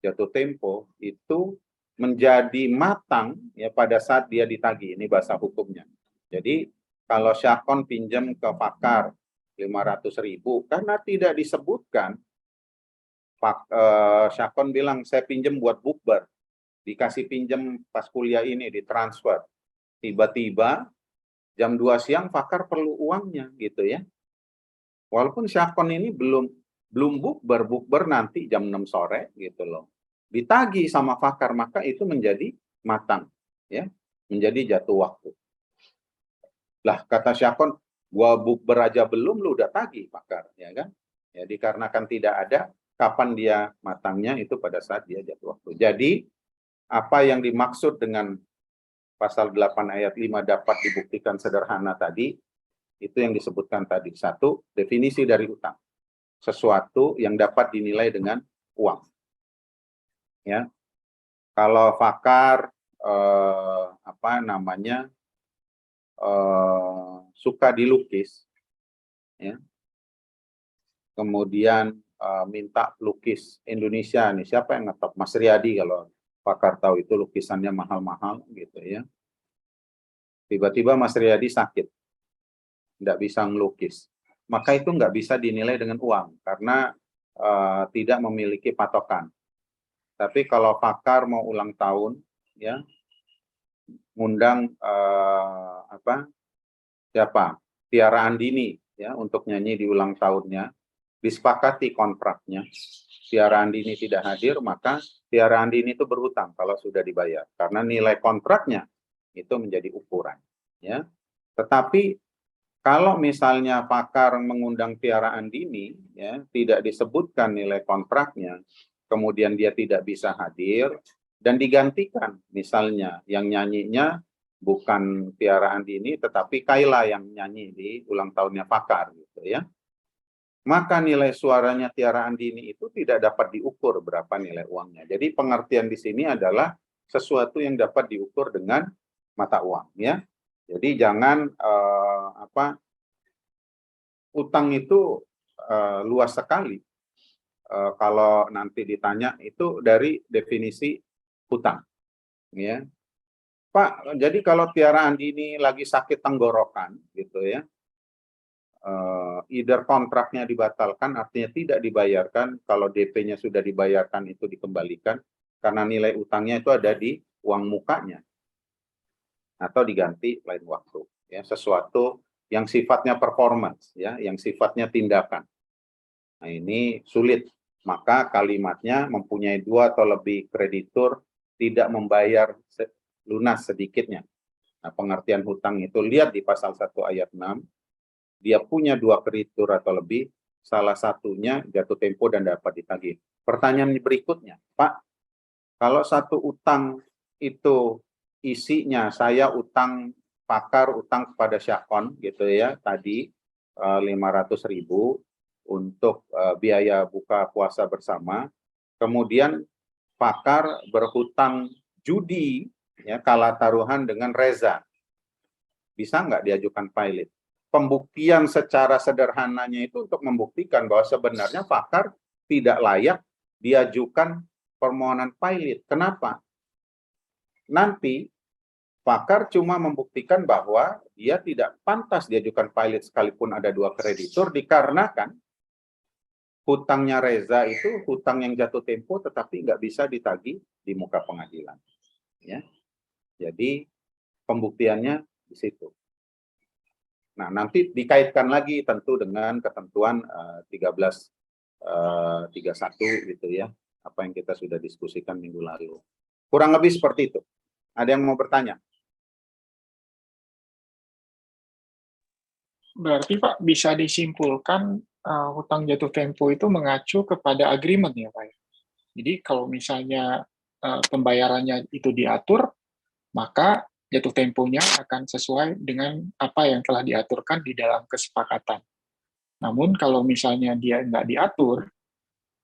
jatuh tempo itu menjadi matang, ya, pada saat dia ditagih. Ini bahasa hukumnya. Jadi kalau Syakon pinjam ke Fakar 500.000 karena tidak disebutkan, Syakon bilang saya pinjam buat bukber, dikasih pinjam pas kuliah ini ditransfer, tiba-tiba jam 2 siang Fakar perlu uangnya, gitu ya. Walaupun Syakon ini belum bukber nanti jam 6 sore gitu loh. Ditagih sama Fakar, maka itu menjadi matang, ya, menjadi jatuh waktu. Lah kata Syakon, gua bukber aja belum lu udah tagih Fakar, ya kan? Ya, dikarenakan tidak ada kapan dia matangnya itu pada saat dia jatuh waktu. Jadi apa yang dimaksud dengan pasal 8 ayat 5 dapat dibuktikan sederhana tadi, itu yang disebutkan tadi. Satu, definisi dari utang. Sesuatu yang dapat dinilai dengan uang. Ya. Kalau Fakar suka dilukis, ya. Kemudian minta lukis Indonesia nih, siapa yang ngetop? Mas Riyadi, kalau Fakar tahu itu lukisannya mahal-mahal gitu ya. Tiba-tiba Mas Riyadi sakit, nggak bisa ngelukis, maka itu nggak bisa dinilai dengan uang karena tidak memiliki patokan. Tapi kalau Fakar mau ulang tahun, ya, ngundang siapa? Tiara Andini, ya, untuk nyanyi di ulang tahunnya, disepakati kontraknya. Tiara Andini tidak hadir, maka Tiara Andini itu berhutang kalau sudah dibayar karena nilai kontraknya itu menjadi ukuran, ya. Tetapi kalau misalnya Fakar mengundang Tiara Andini, ya, tidak disebutkan nilai kontraknya, kemudian dia tidak bisa hadir dan digantikan, misalnya yang nyanyinya bukan Tiara Andini, tetapi Kayla yang nyanyi di ulang tahunnya Pakar, gitu ya. Maka nilai suaranya Tiara Andini itu tidak dapat diukur berapa nilai uangnya. Jadi pengertian di sini adalah sesuatu yang dapat diukur dengan mata uang, ya. Jadi jangan utang itu luas sekali. Kalau nanti ditanya itu dari definisi hutang, ya. Pak, jadi kalau Tiara Andini lagi sakit tenggorokan, gitu ya, either kontraknya dibatalkan, artinya tidak dibayarkan, kalau DP-nya sudah dibayarkan itu dikembalikan, karena nilai utangnya itu ada di uang mukanya, atau diganti lain waktu, ya, sesuatu yang sifatnya performance, ya, yang sifatnya tindakan. Nah, ini sulit, maka kalimatnya mempunyai 2 atau lebih kreditur tidak membayar lunas sedikitnya. Nah, pengertian hutang itu lihat di pasal 1 ayat 6, dia punya 2 kreditur atau lebih, salah satunya jatuh tempo dan dapat ditagih. Pertanyaan berikutnya, Pak, kalau satu utang itu isinya saya utang Pakar, utang kepada Syakon, gitu ya, tadi 500.000 untuk biaya buka puasa bersama, kemudian Pakar berhutang judi, ya, kalah taruhan dengan Reza, bisa nggak diajukan pilot? Pembuktian secara sederhananya itu untuk membuktikan bahwa sebenarnya Pakar tidak layak diajukan permohonan pilot. Kenapa? Nanti Pakar cuma membuktikan bahwa dia tidak pantas diajukan pilot sekalipun ada 2 kreditur, dikarenakan hutangnya Reza itu hutang yang jatuh tempo tetapi nggak bisa ditagih di muka pengadilan, ya. Jadi pembuktiannya di situ. Nah, nanti dikaitkan lagi tentu dengan ketentuan 1331 gitu ya, apa yang kita sudah diskusikan minggu lalu. Kurang lebih seperti itu. Ada yang mau bertanya? Berarti Pak bisa disimpulkan hutang jatuh tempo itu mengacu kepada agreement ya Pak ya? Jadi kalau misalnya pembayarannya itu diatur, maka jatuh temponya akan sesuai dengan apa yang telah diaturkan di dalam kesepakatan. Namun kalau misalnya dia nggak diatur,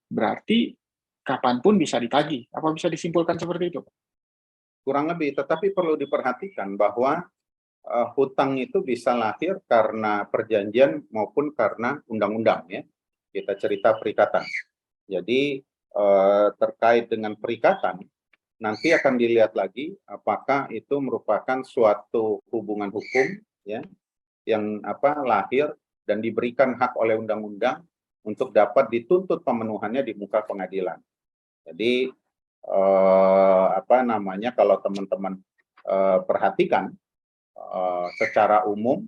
berarti kapanpun bisa ditagih. Apa bisa disimpulkan seperti itu? Kurang lebih, tetapi perlu diperhatikan bahwa hutang itu bisa lahir karena perjanjian maupun karena undang-undang, ya. Kita cerita perikatan. Jadi terkait dengan perikatan, nanti akan dilihat lagi apakah itu merupakan suatu hubungan hukum, ya, yang lahir dan diberikan hak oleh undang-undang untuk dapat dituntut pemenuhannya di muka pengadilan. Jadi kalau teman-teman perhatikan secara umum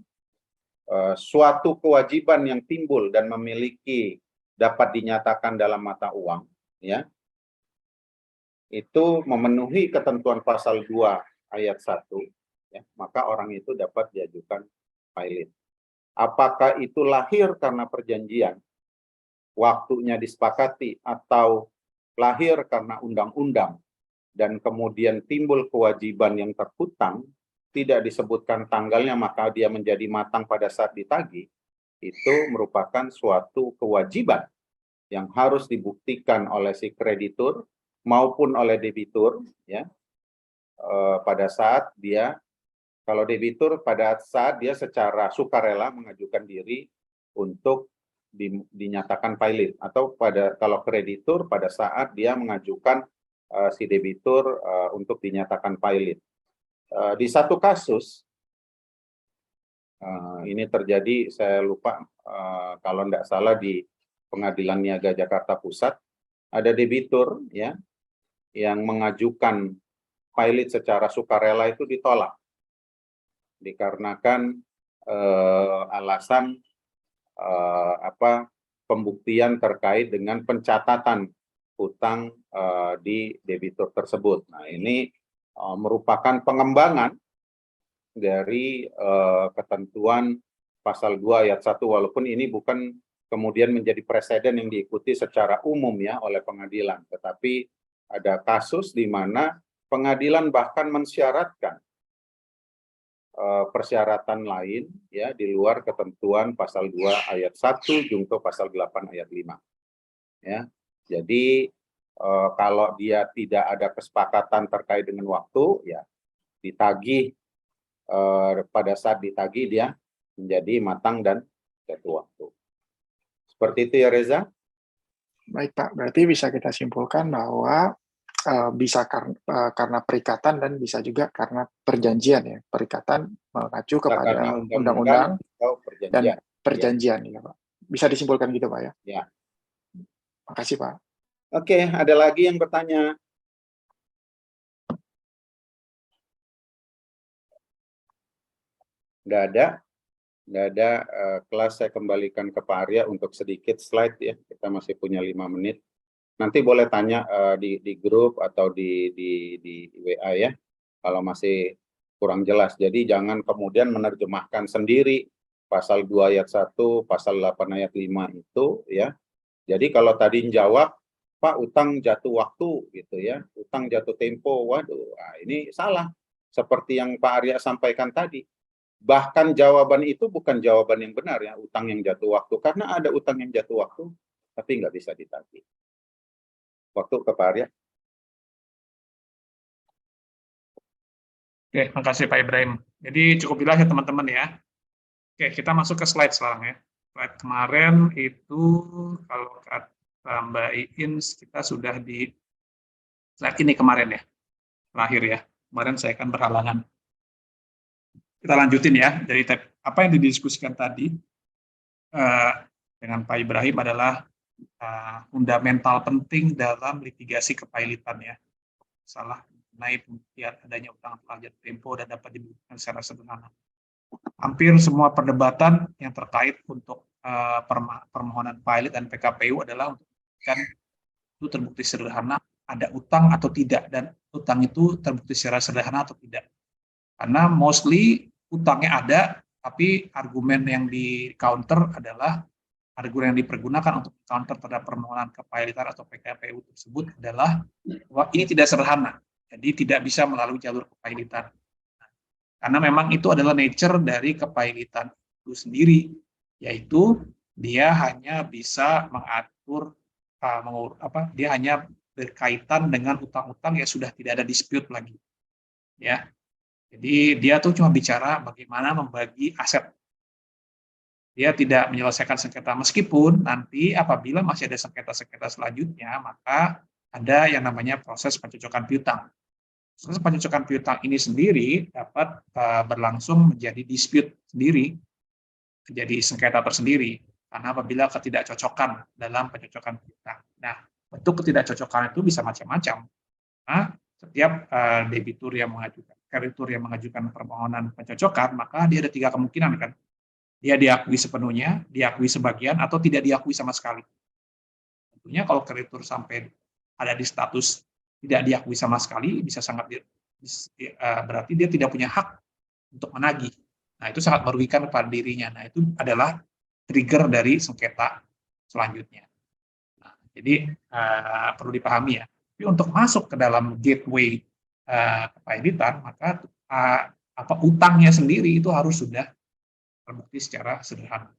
suatu kewajiban yang timbul dan memiliki dapat dinyatakan dalam mata uang, ya, itu memenuhi ketentuan pasal 2 ayat 1, ya, maka orang itu dapat diajukan pilot. Apakah itu lahir karena perjanjian, waktunya disepakati, atau lahir karena undang-undang, dan kemudian timbul kewajiban yang terhutang, tidak disebutkan tanggalnya, maka dia menjadi matang pada saat ditagih, itu merupakan suatu kewajiban yang harus dibuktikan oleh si kreditur maupun oleh debitur, ya, pada saat dia, kalau debitur pada saat dia secara sukarela mengajukan diri untuk dinyatakan pilot, atau kalau kreditur pada saat dia mengajukan si debitur untuk dinyatakan pilot. Di satu kasus ini terjadi, saya lupa kalau tidak salah di Pengadilan Niaga Jakarta Pusat, ada debitur, ya, yang mengajukan pilot secara sukarela itu ditolak dikarenakan alasan pembuktian terkait dengan pencatatan hutang di debitur tersebut. Nah, ini merupakan pengembangan dari ketentuan pasal 2 ayat 1, walaupun ini bukan kemudian menjadi presiden yang diikuti secara umum, ya, oleh pengadilan, tetapi ada kasus di mana pengadilan bahkan mensyaratkan persyaratan lain ya di luar ketentuan pasal 2 ayat 1 jungto pasal 8 ayat 5. Ya. Jadi kalau dia tidak ada kesepakatan terkait dengan waktu, ya ditagih, pada saat ditagih dia menjadi matang dan jatuh waktu. Seperti itu ya Reza? Baik Pak, berarti bisa kita simpulkan bahwa bisa karena perikatan dan bisa juga karena perjanjian ya. Perikatan mengacu kepada Karena undang-undang atau perjanjian. dan perjanjian ya Pak. Bisa disimpulkan gitu Pak ya? Ya. Makasih Pak. Oke, ada lagi yang bertanya? Nggak ada? Nggak ada. Kelas saya kembalikan ke Pak Arya untuk sedikit slide ya. Kita masih punya 5 menit. Nanti boleh tanya di grup atau di WA ya, kalau masih kurang jelas. Jadi jangan kemudian menerjemahkan sendiri pasal 2 ayat 1, pasal 8 ayat 5 itu ya. Jadi kalau tadi jawab, Pak utang jatuh waktu gitu ya, utang jatuh tempo, waduh, ini salah. Seperti yang Pak Arya sampaikan tadi. Bahkan jawaban itu bukan jawaban yang benar ya, utang yang jatuh waktu. Karena ada utang yang jatuh waktu, tapi nggak bisa ditagih. Waktu ke Pak Arya. Oke, makasih Pak Ibrahim. Jadi cukup jelas ya teman-teman ya. Oke, kita masuk ke slide sekarang ya. Slide kemarin itu kalau kata Mbak Iin kita sudah di slide ini kemarin ya, terakhir ya. Kemarin saya kan berhalangan. Kita lanjutin ya. Dari apa yang didiskusikan tadi dengan Pak Ibrahim adalah fundamental penting dalam litigasi kepailitan ya. Salah mengenai pembuktian adanya utang telah jatuh tempo dan dapat dibuktikan secara sederhana. Hampir semua perdebatan yang terkait untuk permohonan pilot dan PKPU adalah untuk membuktikan itu terbukti sederhana ada utang atau tidak, dan utang itu terbukti secara sederhana atau tidak. Karena mostly utangnya ada, tapi argumen yang di counter adalah argumen yang dipergunakan untuk counter terhadap permohonan kepailitan atau PKPU tersebut adalah bahwa ini tidak sederhana, jadi tidak bisa melalui jalur kepailitan. Karena memang itu adalah nature dari kepailitan itu sendiri, yaitu dia hanya bisa mengatur, dia hanya berkaitan dengan utang-utang yang sudah tidak ada dispute lagi. Ya, jadi dia tuh cuma bicara bagaimana membagi aset. Dia tidak menyelesaikan sengketa, meskipun nanti apabila masih ada sengketa-sengketa selanjutnya, maka ada yang namanya proses pencocokan piutang. Proses pencocokan piutang ini sendiri dapat berlangsung menjadi dispute sendiri, menjadi sengketa tersendiri, karena apabila ketidakcocokan dalam pencocokan piutang. Nah, bentuk ketidakcocokan itu bisa macam-macam. Nah, setiap debitur yang mengajukan, kreditur yang mengajukan permohonan pencocokan, maka dia ada 3 kemungkinan kan. Dia diakui sepenuhnya, diakui sebagian, atau tidak diakui sama sekali. Tentunya kalau kreditur sampai ada di status tidak diakui sama sekali, bisa sangat berarti dia tidak punya hak untuk menagih. Nah, itu sangat merugikan kepada dirinya. Nah, itu adalah trigger dari sengketa selanjutnya. Nah, jadi perlu dipahami ya. Tapi untuk masuk ke dalam gateway kepailitan, maka utangnya sendiri itu harus sudah terbukti secara sederhana.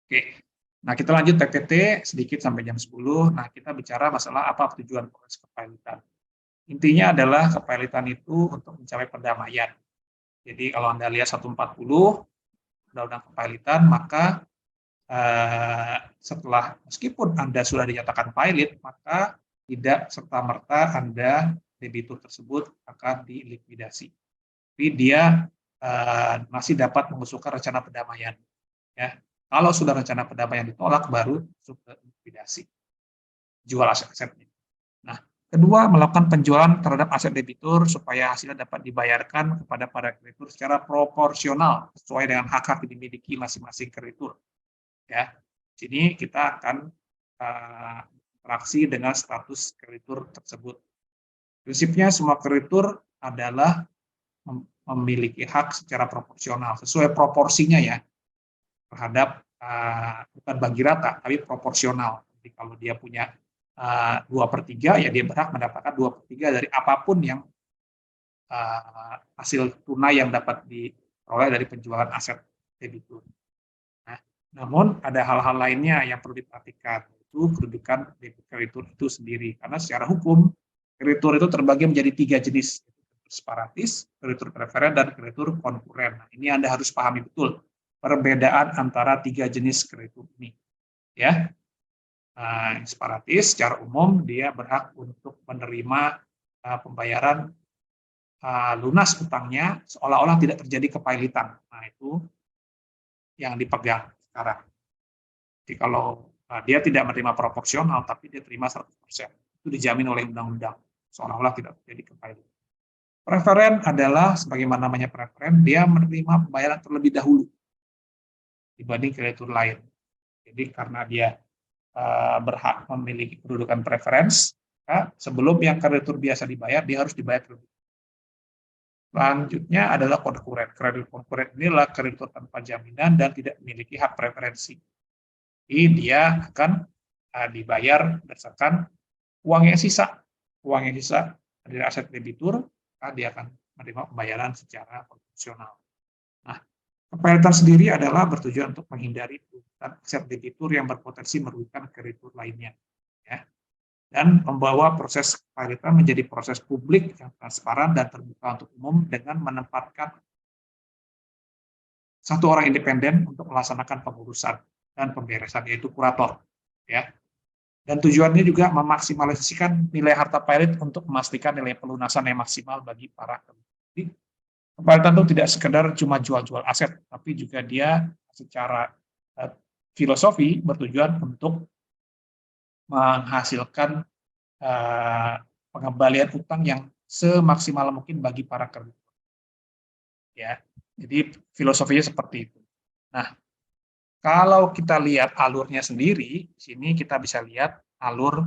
Oke. Nah, kita lanjut TPT sedikit sampai jam 10. Nah, kita bicara masalah apa tujuan proses kepailitan. Intinya adalah kepailitan itu untuk mencapai perdamaian. Jadi kalau Anda lihat 140 Undang-Undang Kepailitan, maka setelah meskipun Anda sudah dinyatakan pilot, maka tidak serta-merta Anda debitur tersebut akan dilikuidasi. Tapi dia masih dapat mengusulkan rencana pendamaian. Ya. Kalau sudah rencana pendamaian ditolak, baru masuk ke likuidasi, jual aset-asetnya. Nah, kedua, melakukan penjualan terhadap aset debitur supaya hasilnya dapat dibayarkan kepada para kreditur secara proporsional sesuai dengan hak-hak yang dimiliki masing-masing kreditur. Ya, sini kita akan interaksi dengan status kreditur tersebut. Prinsipnya semua kreditur adalah memiliki hak secara proporsional sesuai proporsinya ya, terhadap bukan bagi rata, tapi proporsional. Jadi kalau dia punya 2/3, ya dia berhak mendapatkan 2/3 dari apapun yang hasil tunai yang dapat diperoleh dari penjualan aset debitur. Nah, namun ada hal-hal lainnya yang perlu diperhatikan, yaitu kedudukan kreditur itu sendiri. Karena secara hukum, kreditur itu terbagi menjadi 3 jenis, separatis, kreditur preferen, dan kreditur konkuren. Nah, ini Anda harus pahami betul perbedaan antara 3 jenis kreditur ini. Ya, separatis secara umum dia berhak untuk menerima pembayaran lunas utangnya seolah-olah tidak terjadi kepailitan. Nah, itu yang dipegang sekarang. Jadi kalau dia tidak menerima proporsional, tapi dia terima 100%. Itu dijamin oleh undang-undang, seolah-olah tidak terjadi kepailitan. Preferen adalah, sebagaimana namanya preferen, dia menerima pembayaran terlebih dahulu dibanding kreditur lain. Jadi karena dia berhak memiliki kedudukan preference, sebelum yang kreditur biasa dibayar, dia harus dibayar terlebih. Selanjutnya adalah konkuren. Kreditur konkuren inilah kreditur tanpa jaminan dan tidak memiliki hak preferensi. Jadi dia akan dibayar berdasarkan uang yang sisa. Uang yang sisa dari aset debitur, dia akan menerima pembayaran secara proporsional. Nah, kepailitan sendiri adalah bertujuan untuk menghindari aset debitur yang berpotensi merugikan kreditur lainnya, ya, dan membawa proses kepailitan menjadi proses publik yang transparan dan terbuka untuk umum dengan menempatkan satu orang independen untuk melaksanakan pengurusan dan pemberesan, yaitu kurator, ya. Dan tujuannya juga memaksimalisasikan nilai harta pailit untuk memastikan nilai pelunasan yang maksimal bagi para kreditur. Kepailitan itu tidak sekedar cuma jual-jual aset, tapi juga dia secara filosofi bertujuan untuk menghasilkan pengembalian utang yang semaksimal mungkin bagi para kreditur. Ya, jadi filosofinya seperti itu. Nah, kalau kita lihat alurnya sendiri, di sini kita bisa lihat alur,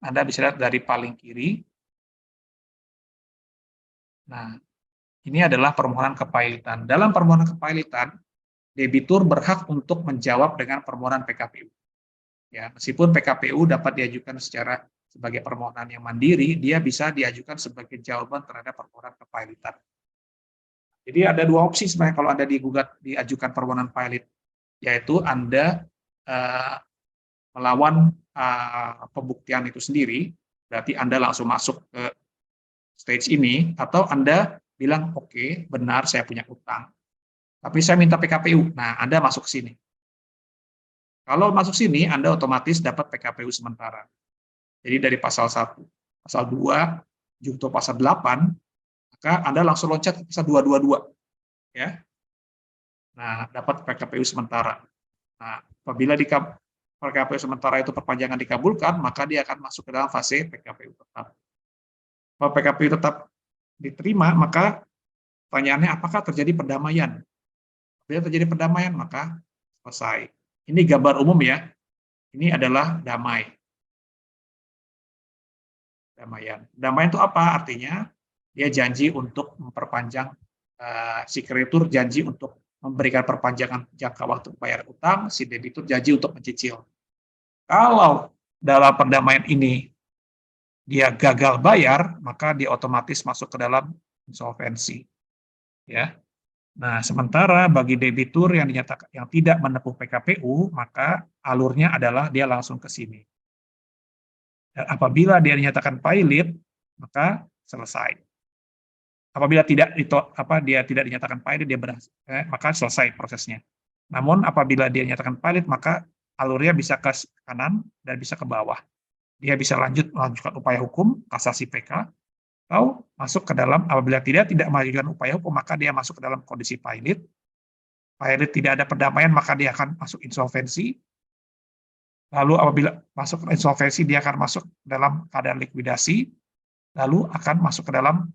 Anda bisa lihat dari paling kiri. Nah, ini adalah permohonan kepailitan. Dalam permohonan kepailitan, debitur berhak untuk menjawab dengan permohonan PKPU. Ya, meskipun PKPU dapat diajukan sebagai permohonan yang mandiri, dia bisa diajukan sebagai jawaban terhadap permohonan kepailitan. Jadi ada 2 opsi sebenarnya kalau Anda diajukan permohonan pailit, yaitu Anda melawan pembuktian itu sendiri, berarti Anda langsung masuk ke stage ini, atau Anda bilang, oke, benar saya punya utang, tapi saya minta PKPU. Nah, Anda masuk ke sini. Kalau masuk sini, Anda otomatis dapat PKPU sementara. Jadi dari pasal 1, pasal 2, junto pasal 8, maka Anda langsung loncat ke pasal 222. Ya. Nah, dapat PKPU sementara. Nah, apabila PKPU sementara itu perpanjangan dikabulkan, maka dia akan masuk ke dalam fase PKPU tetap. Kalau PKPU tetap diterima, maka pertanyaannya apakah terjadi perdamaian? Bila terjadi perdamaian, maka selesai. Ini gambar umum ya. Ini adalah damai. Damaian. Damaian itu apa? Artinya dia janji untuk memperpanjang, si kreditur janji untuk memberikan perpanjangan jangka waktu bayar utang, si debitur janji untuk mencicil. Kalau dalam perdamaian ini dia gagal bayar, maka dia otomatis masuk ke dalam insolvensi. Ya. Nah, sementara bagi debitur yang dinyatakan yang tidak menempuh PKPU, maka alurnya adalah dia langsung ke sini. Dan apabila dia dinyatakan pailit, maka selesai. Apabila dia tidak dinyatakan pailit, maka selesai prosesnya. Namun apabila dia dinyatakan pailit, maka alurnya bisa ke kanan dan bisa ke bawah. Dia bisa melanjutkan upaya hukum, kasasi PK, atau masuk ke dalam, apabila tidak melanjutkan upaya hukum, maka dia masuk ke dalam kondisi pailit. Pailit tidak ada perdamaian, maka dia akan masuk insolvensi. Lalu apabila masuk ke insolvensi, dia akan masuk dalam keadaan likuidasi, lalu akan masuk ke dalam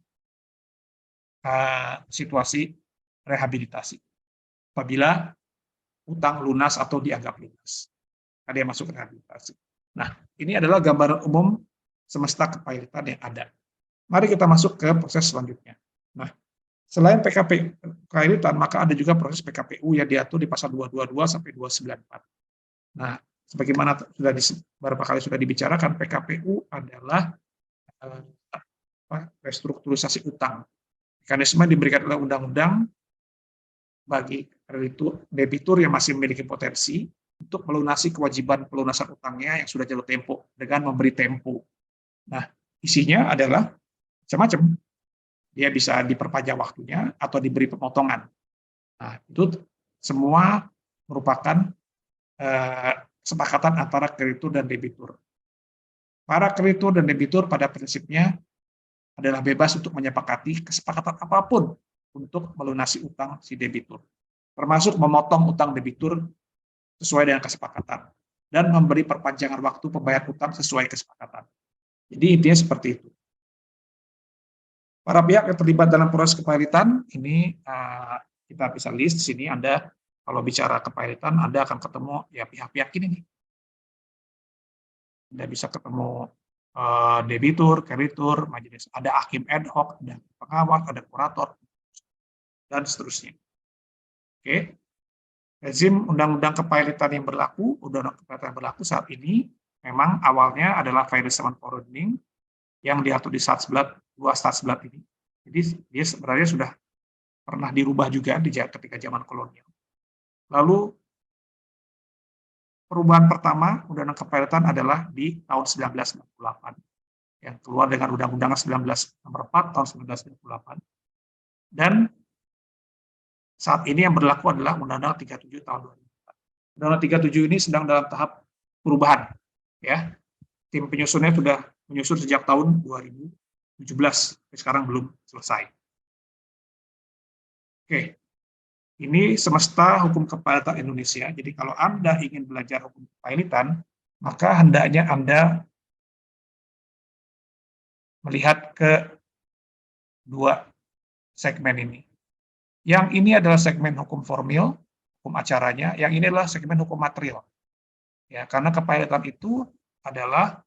situasi rehabilitasi. Apabila utang lunas atau dianggap lunas, maka dia masuk ke rehabilitasi. Nah, ini adalah gambaran umum semesta kepailitan yang ada. Mari kita masuk ke proses selanjutnya. Nah, selain PKPU kepailitan, maka ada juga proses PKPU yang diatur di pasal 222 sampai 294. Nah, sebagaimana sudah beberapa kali sudah dibicarakan, PKPU adalah restrukturisasi utang. Mekanisme yang diberikan oleh undang-undang bagi debitur yang masih memiliki potensi untuk melunasi kewajiban pelunasan utangnya yang sudah jatuh tempo dengan memberi tempo. Nah, isinya adalah macam-macam. Dia bisa diperpanjang waktunya atau diberi pemotongan. Nah, itu semua merupakan kesepakatan antara kreditur dan debitur. Para kreditur dan debitur pada prinsipnya adalah bebas untuk menyepakati kesepakatan apapun untuk melunasi utang si debitur, termasuk memotong utang debitur sesuai dengan kesepakatan dan memberi perpanjangan waktu pembayaran utang sesuai kesepakatan. Jadi intinya seperti itu. Para pihak yang terlibat dalam proses kepailitan ini kita bisa list di sini. Anda kalau bicara kepailitan, Anda akan ketemu ya pihak-pihak ini nih. Anda bisa ketemu debitur, kreditur, majelis, ada hakim ad hoc, ada pengawas, ada kurator, dan seterusnya. Oke. Rezim undang-undang kepailitan yang berlaku, undang-undang kepailitan yang berlaku saat ini memang awalnya adalah financial forwarding yang diatur di Statsblad 2 Statsblad ini. Jadi dia sebenarnya sudah pernah dirubah juga ketika zaman kolonial. Lalu perubahan pertama undang-undang kepailitan adalah di tahun 1998 yang keluar dengan Undang-Undang 19 nomor 4 tahun 1998. Dan saat ini yang berlaku adalah Undang-Undang 37 tahun 2004. Undang-Undang 37 ini sedang dalam tahap perubahan, ya. Tim penyusunnya sudah menyusun sejak tahun 2017, tapi sekarang belum selesai. Oke, ini semesta hukum kepailitan Indonesia. Jadi kalau Anda ingin belajar hukum kepailitan, maka hendaknya Anda melihat ke dua segmen ini. Yang ini adalah segmen hukum formil, hukum acaranya. Yang ini adalah segmen hukum material. Ya, karena kepailitan itu adalah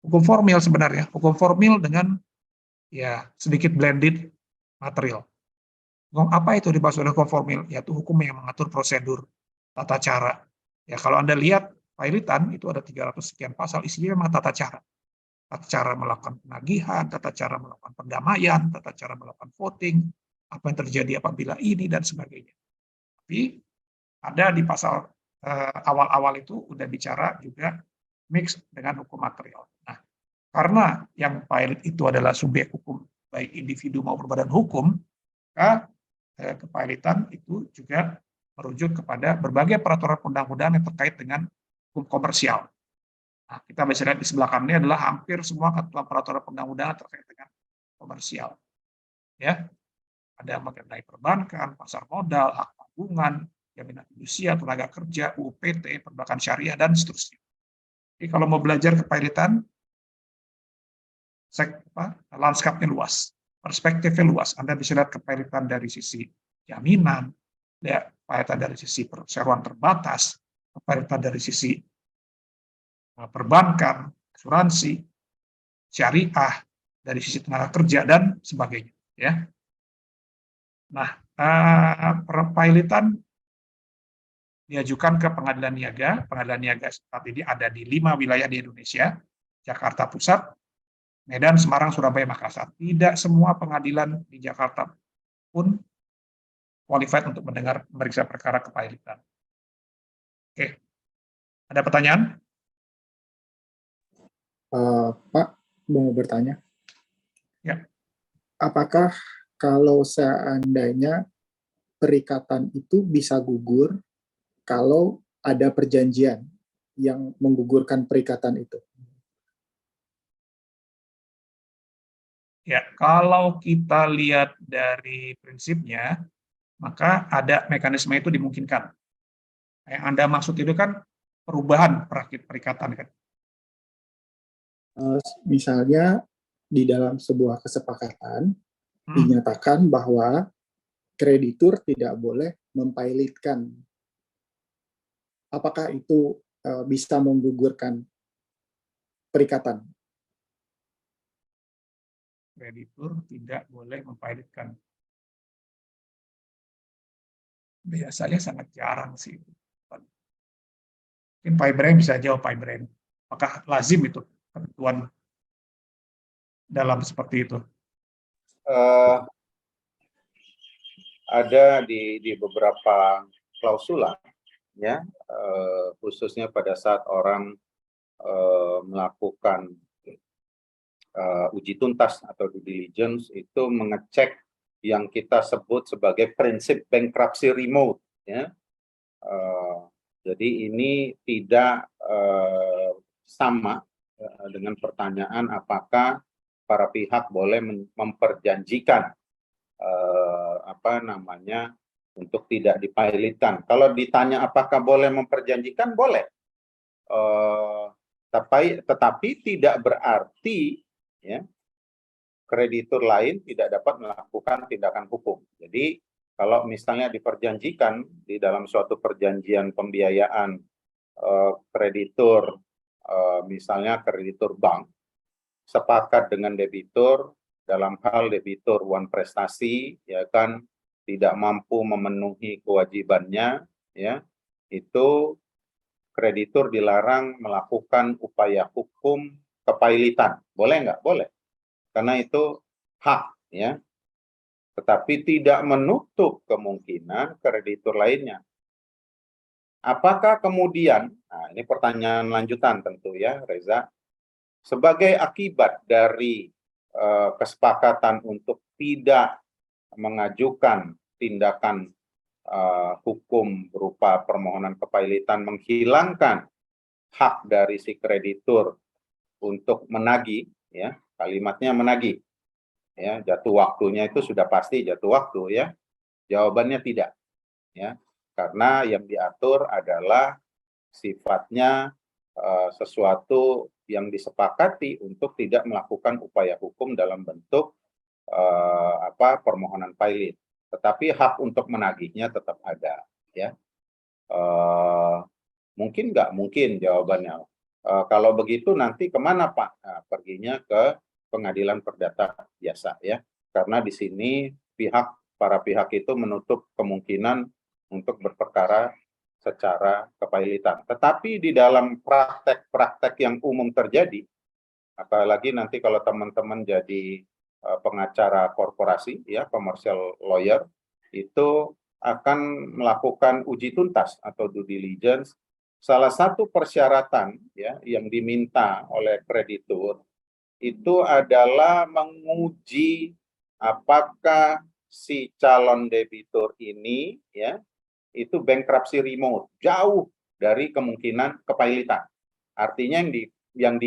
hukum formil sebenarnya. Hukum formil dengan ya sedikit blended material. Apa itu dimaksud dengan hukum formil? Yaitu hukum yang mengatur prosedur, tata cara. Ya, kalau Anda lihat kepailitan itu ada 300 sekian pasal, isinya memang tata cara. Tata cara melakukan penagihan, tata cara melakukan pendamaian, tata cara melakukan voting, apa yang terjadi apabila ini, dan sebagainya. Tapi ada di pasal awal-awal itu udah bicara juga mix dengan hukum material. Nah, karena yang pilot itu adalah subjek hukum, baik individu maupun badan hukum, maka kepailitan itu juga merujuk kepada berbagai peraturan undang-undang yang terkait dengan hukum komersial. Nah, kita bisa lihat di sebelah kanan ini adalah hampir semua ketentuan peraturan undang-undang terkait dengan komersial. Ya, ada mengenai perbankan, pasar modal, hak tanggungan, jaminan fidusia, tenaga kerja, UPT, perbankan syariah, dan seterusnya. Jadi kalau mau belajar kepailitan, lanskapnya luas, perspektifnya luas. Anda bisa lihat kepailitan dari sisi jaminan, ya, kepailitan dari sisi perseroan terbatas, kepailitan dari sisi perbankan, asuransi, syariah, dari sisi tenaga kerja, dan sebagainya. Ya. Nah, kepailitan diajukan ke Pengadilan Niaga. Pengadilan Niaga saat ini ada di 5 wilayah di Indonesia, Jakarta Pusat, Medan, Semarang, Surabaya, Makassar. Tidak semua pengadilan di Jakarta pun qualified untuk memeriksa perkara kepailitan. Oke, ada pertanyaan? Pak, mau bertanya. Ya. Apakah kalau seandainya perikatan itu bisa gugur kalau ada perjanjian yang menggugurkan perikatan itu? Ya, kalau kita lihat dari prinsipnya, maka ada mekanisme itu dimungkinkan. Yang Anda maksud itu kan perubahan perikatan kan? Misalnya di dalam sebuah kesepakatan dinyatakan bahwa kreditur tidak boleh mempailitkan. Apakah itu bisa menggugurkan perikatan? Kreditur tidak boleh mempailitkan. Biasanya sangat jarang sih. Mungkin Pak Ibrahim bisa jawab, Pak Ibrahim. Apakah lazim itu ketentuan dalam seperti itu? Ada di beberapa klausula, ya, khususnya pada saat orang melakukan uji tuntas atau due diligence, itu mengecek yang kita sebut sebagai prinsip bankruptcy remote, ya. Jadi ini tidak sama dengan pertanyaan apakah para pihak boleh memperjanjikan untuk tidak dipilotkan. Kalau ditanya apakah boleh memperjanjikan, boleh. Tetapi tidak berarti, ya, kreditur lain tidak dapat melakukan tindakan hukum. Jadi kalau misalnya diperjanjikan di dalam suatu perjanjian pembiayaan, kreditur, misalnya kreditur bank, sepakat dengan debitur dalam hal debitur one prestasi, ya kan, tidak mampu memenuhi kewajibannya, ya, itu kreditur dilarang melakukan upaya hukum kepailitan. Boleh nggak? Boleh. Karena itu hak, ya. Tetapi tidak menutup kemungkinan kreditur lainnya. Apakah kemudian, nah ini pertanyaan lanjutan tentu ya Reza, sebagai akibat dari kesepakatan untuk tidak mengajukan tindakan hukum berupa permohonan kepailitan, menghilangkan hak dari si kreditur untuk menagih, ya, kalimatnya menagih, ya, jatuh waktunya itu sudah pasti jatuh waktu, ya. Jawabannya tidak, ya, karena yang diatur adalah sifatnya sesuatu yang disepakati untuk tidak melakukan upaya hukum dalam bentuk permohonan pilot, tetapi hak untuk menagihnya tetap ada, ya. Mungkin nggak? Mungkin jawabannya. Kalau begitu nanti kemana Pak? Nah, perginya ke pengadilan perdata biasa, ya, karena di sini para pihak itu menutup kemungkinan untuk berperkara secara kepailitan. Tetapi di dalam praktek-praktek yang umum terjadi, apalagi nanti kalau teman-teman jadi pengacara korporasi, ya, commercial lawyer, itu akan melakukan uji tuntas atau due diligence. Salah satu persyaratan, ya, yang diminta oleh kreditur itu adalah menguji apakah si calon debitur ini, ya, itu bankruptcy remote, jauh dari kemungkinan kepailitan. Artinya yang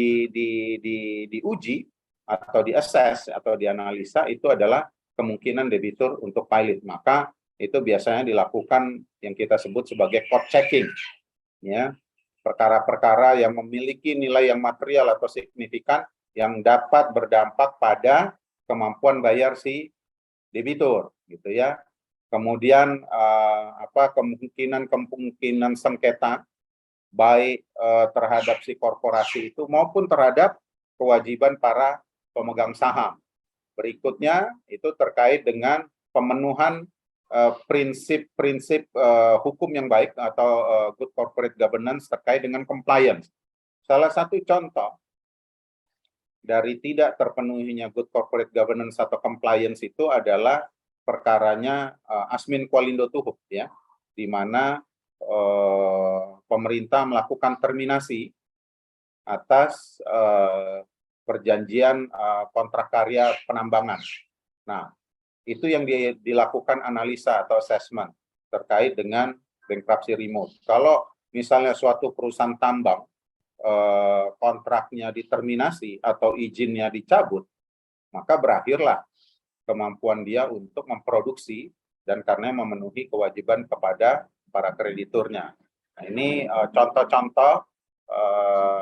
diuji atau di-assess atau dianalisa itu adalah kemungkinan debitur untuk pilot. Maka itu biasanya dilakukan yang kita sebut sebagai court checking, ya, perkara-perkara yang memiliki nilai yang material atau signifikan yang dapat berdampak pada kemampuan bayar si debitur, gitu ya. Kemudian kemungkinan sengketa baik terhadap si korporasi itu maupun terhadap kewajiban para pemegang saham. Berikutnya itu terkait dengan pemenuhan prinsip-prinsip hukum yang baik atau good corporate governance terkait dengan compliance. Salah satu contoh dari tidak terpenuhinya good corporate governance atau compliance itu adalah perkaranya Asmin Kualindo Tuhub, ya, di mana pemerintah melakukan terminasi atas perjanjian kontrak karya penambangan. Nah, itu yang dilakukan analisa atau assessment terkait dengan bankruptcy remote. Kalau misalnya suatu perusahaan tambang kontraknya diterminasi atau izinnya dicabut, maka berakhirlah kemampuan dia untuk memproduksi dan karena memenuhi kewajiban kepada para krediturnya. Nah, ini contoh-contoh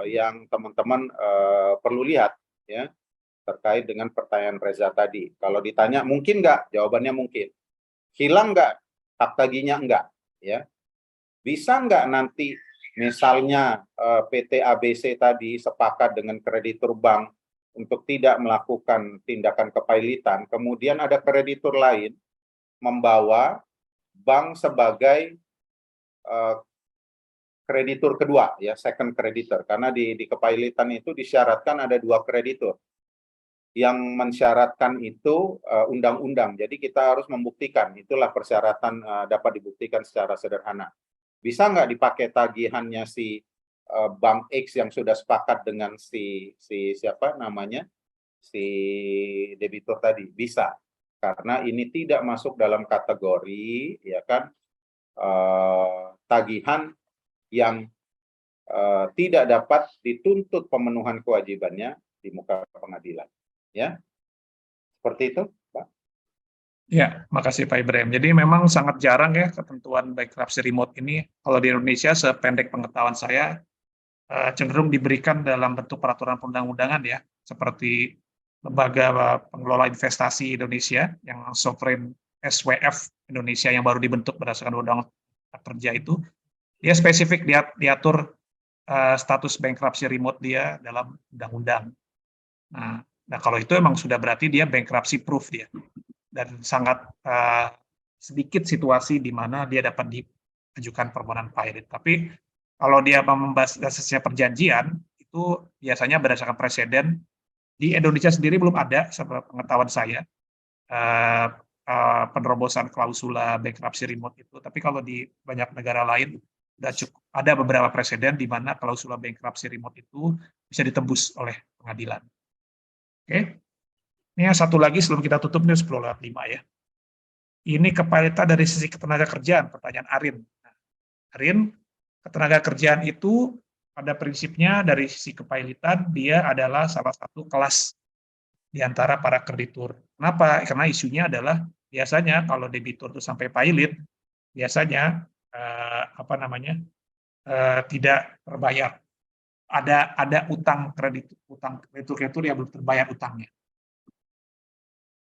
yang teman-teman perlu lihat, ya, terkait dengan pertanyaan Reza tadi. Kalau ditanya mungkin nggak, jawabannya mungkin. Hilang nggak hak tagihnya? Enggak, ya. Bisa nggak nanti misalnya PT ABC tadi sepakat dengan kreditur bank untuk tidak melakukan tindakan kepailitan, kemudian ada kreditur lain membawa bank sebagai kreditur kedua, ya, second creditor, karena di kepailitan itu disyaratkan ada 2 kreditur. yang mensyaratkan itu undang-undang. Jadi kita harus membuktikan, itulah persyaratan dapat dibuktikan secara sederhana. Bisa nggak dipakai tagihannya si Bank X yang sudah sepakat dengan si siapa namanya, si debitur tadi? Bisa, karena ini tidak masuk dalam kategori ya kan tagihan yang tidak dapat dituntut pemenuhan kewajibannya di muka pengadilan. Ya, seperti itu, Pak. Ya, makasih Pak Ibrahim. Jadi memang sangat jarang ya ketentuan bankruptcy remote ini. Kalau di Indonesia, sependek pengetahuan saya, cenderung diberikan dalam bentuk peraturan perundang-undangan ya, seperti Lembaga Pengelola Investasi Indonesia, yang Sovereign SWF Indonesia yang baru dibentuk berdasarkan Undang-Undang Kerja itu, dia spesifik diatur status bankruptcy remote dia dalam undang-undang. Nah, kalau itu emang sudah berarti dia bankruptcy proof dia. Dan sangat sedikit situasi di mana dia dapat diajukan permohonan pilot. Tapi kalau dia membahas dasarnya perjanjian, itu biasanya berdasarkan presiden. Di Indonesia sendiri belum ada, sepengetahuan saya, penerobosan klausula bankruptcy remote itu. Tapi kalau di banyak negara lain, sudah cukup ada beberapa presiden di mana klausula bankruptcy remote itu bisa ditembus oleh pengadilan. Oke. Ini yang satu lagi sebelum kita tutup, ini 10:05 ya. Ini kepalitan dari sisi ketenaga kerjaan, pertanyaan Arin. Nah, Arin, ketenaga kerjaan itu pada prinsipnya dari sisi kepilitan dia adalah salah satu kelas di antara para kreditur. Kenapa? Karena isunya adalah biasanya kalau debitur itu sampai pilot, biasanya tidak terbayar. Ada utang kreditur yang belum terbayar utangnya.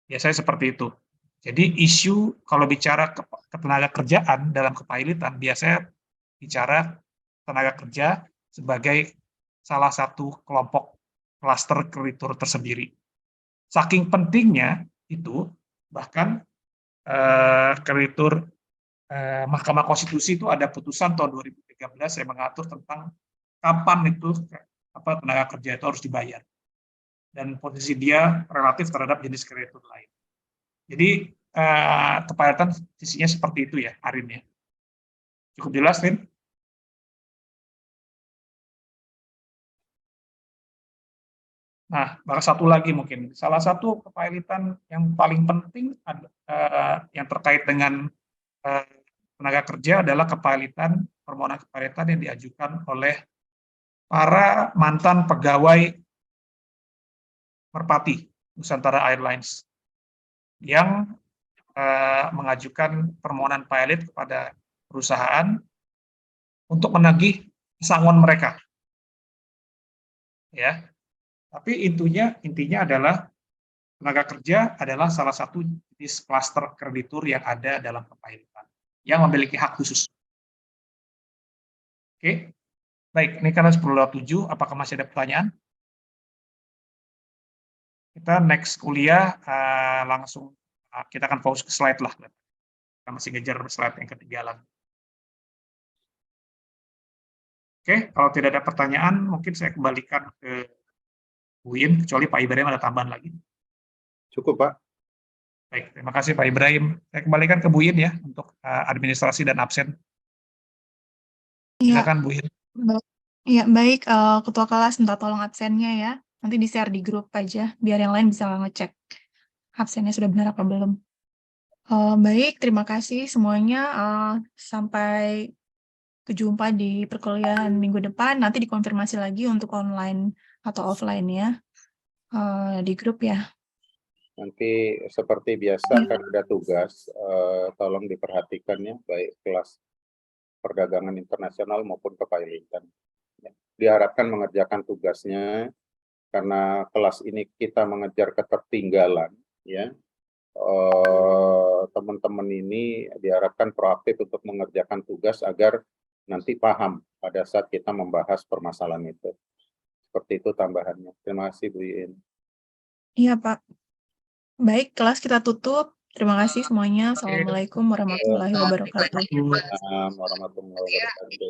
Biasanya seperti itu. Jadi isu kalau bicara ketenaga kerjaan dalam kepilitan, biasanya bicara tenaga kerja sebagai salah satu kelompok klaster kreditur tersendiri. Saking pentingnya itu, bahkan kreditur Mahkamah Konstitusi itu ada putusan tahun 2013 yang mengatur tentang kapan itu tenaga kerja itu harus dibayar. Dan posisi dia relatif terhadap jenis kreditur lain. Jadi kepilitan sisinya seperti itu ya, Arin ya. Cukup jelas, Rin? Nah, satu lagi mungkin. Salah satu kepilitan yang paling penting yang terkait dengan tenaga kerja adalah permohonan kepilitan yang diajukan oleh para mantan pegawai Merpati Nusantara Airlines yang mengajukan permohonan pilot kepada perusahaan untuk menagih pesangon mereka. Ya. Tapi intinya adalah tenaga kerja adalah salah satu jenis klaster kreditur yang ada dalam kepilitan yang memiliki hak khusus. Oke. Baik, ini karena 10:07, apakah masih ada pertanyaan? Kita next kuliah langsung kita akan fokus ke slide lah. Kita masih ngejar slide yang ketiga lagi. Oke, kalau tidak ada pertanyaan, mungkin saya kembalikan ke Bu In, kecuali Pak Ibrahim ada tambahan lagi. Cukup, Pak. Baik, terima kasih Pak Ibrahim. Saya kembalikan ke Bu In ya, untuk administrasi dan absen. Silakan Bu In. Iya, baik. Ketua kelas minta tolong absennya ya. Nanti di-share di grup aja, biar yang lain bisa ngecek absennya sudah benar apa belum. Baik, terima kasih semuanya. Sampai jumpa di perkuliahan minggu depan. Nanti dikonfirmasi lagi untuk online atau offline ya, di grup ya. Nanti seperti biasa kan ada tugas, tolong diperhatikan ya, baik kelas perdagangan internasional maupun kepilitan. Diharapkan mengerjakan tugasnya, karena kelas ini kita mengejar ketertinggalan, ya. Teman-teman ini diharapkan proaktif untuk mengerjakan tugas agar nanti paham pada saat kita membahas permasalahan itu. Seperti itu tambahannya. Terima kasih Bu In. Iya Pak. Baik, kelas kita tutup. Terima kasih semuanya. Assalamualaikum warahmatullahi wabarakatuh. Waalaikumsalam warahmatullahi wabarakatuh.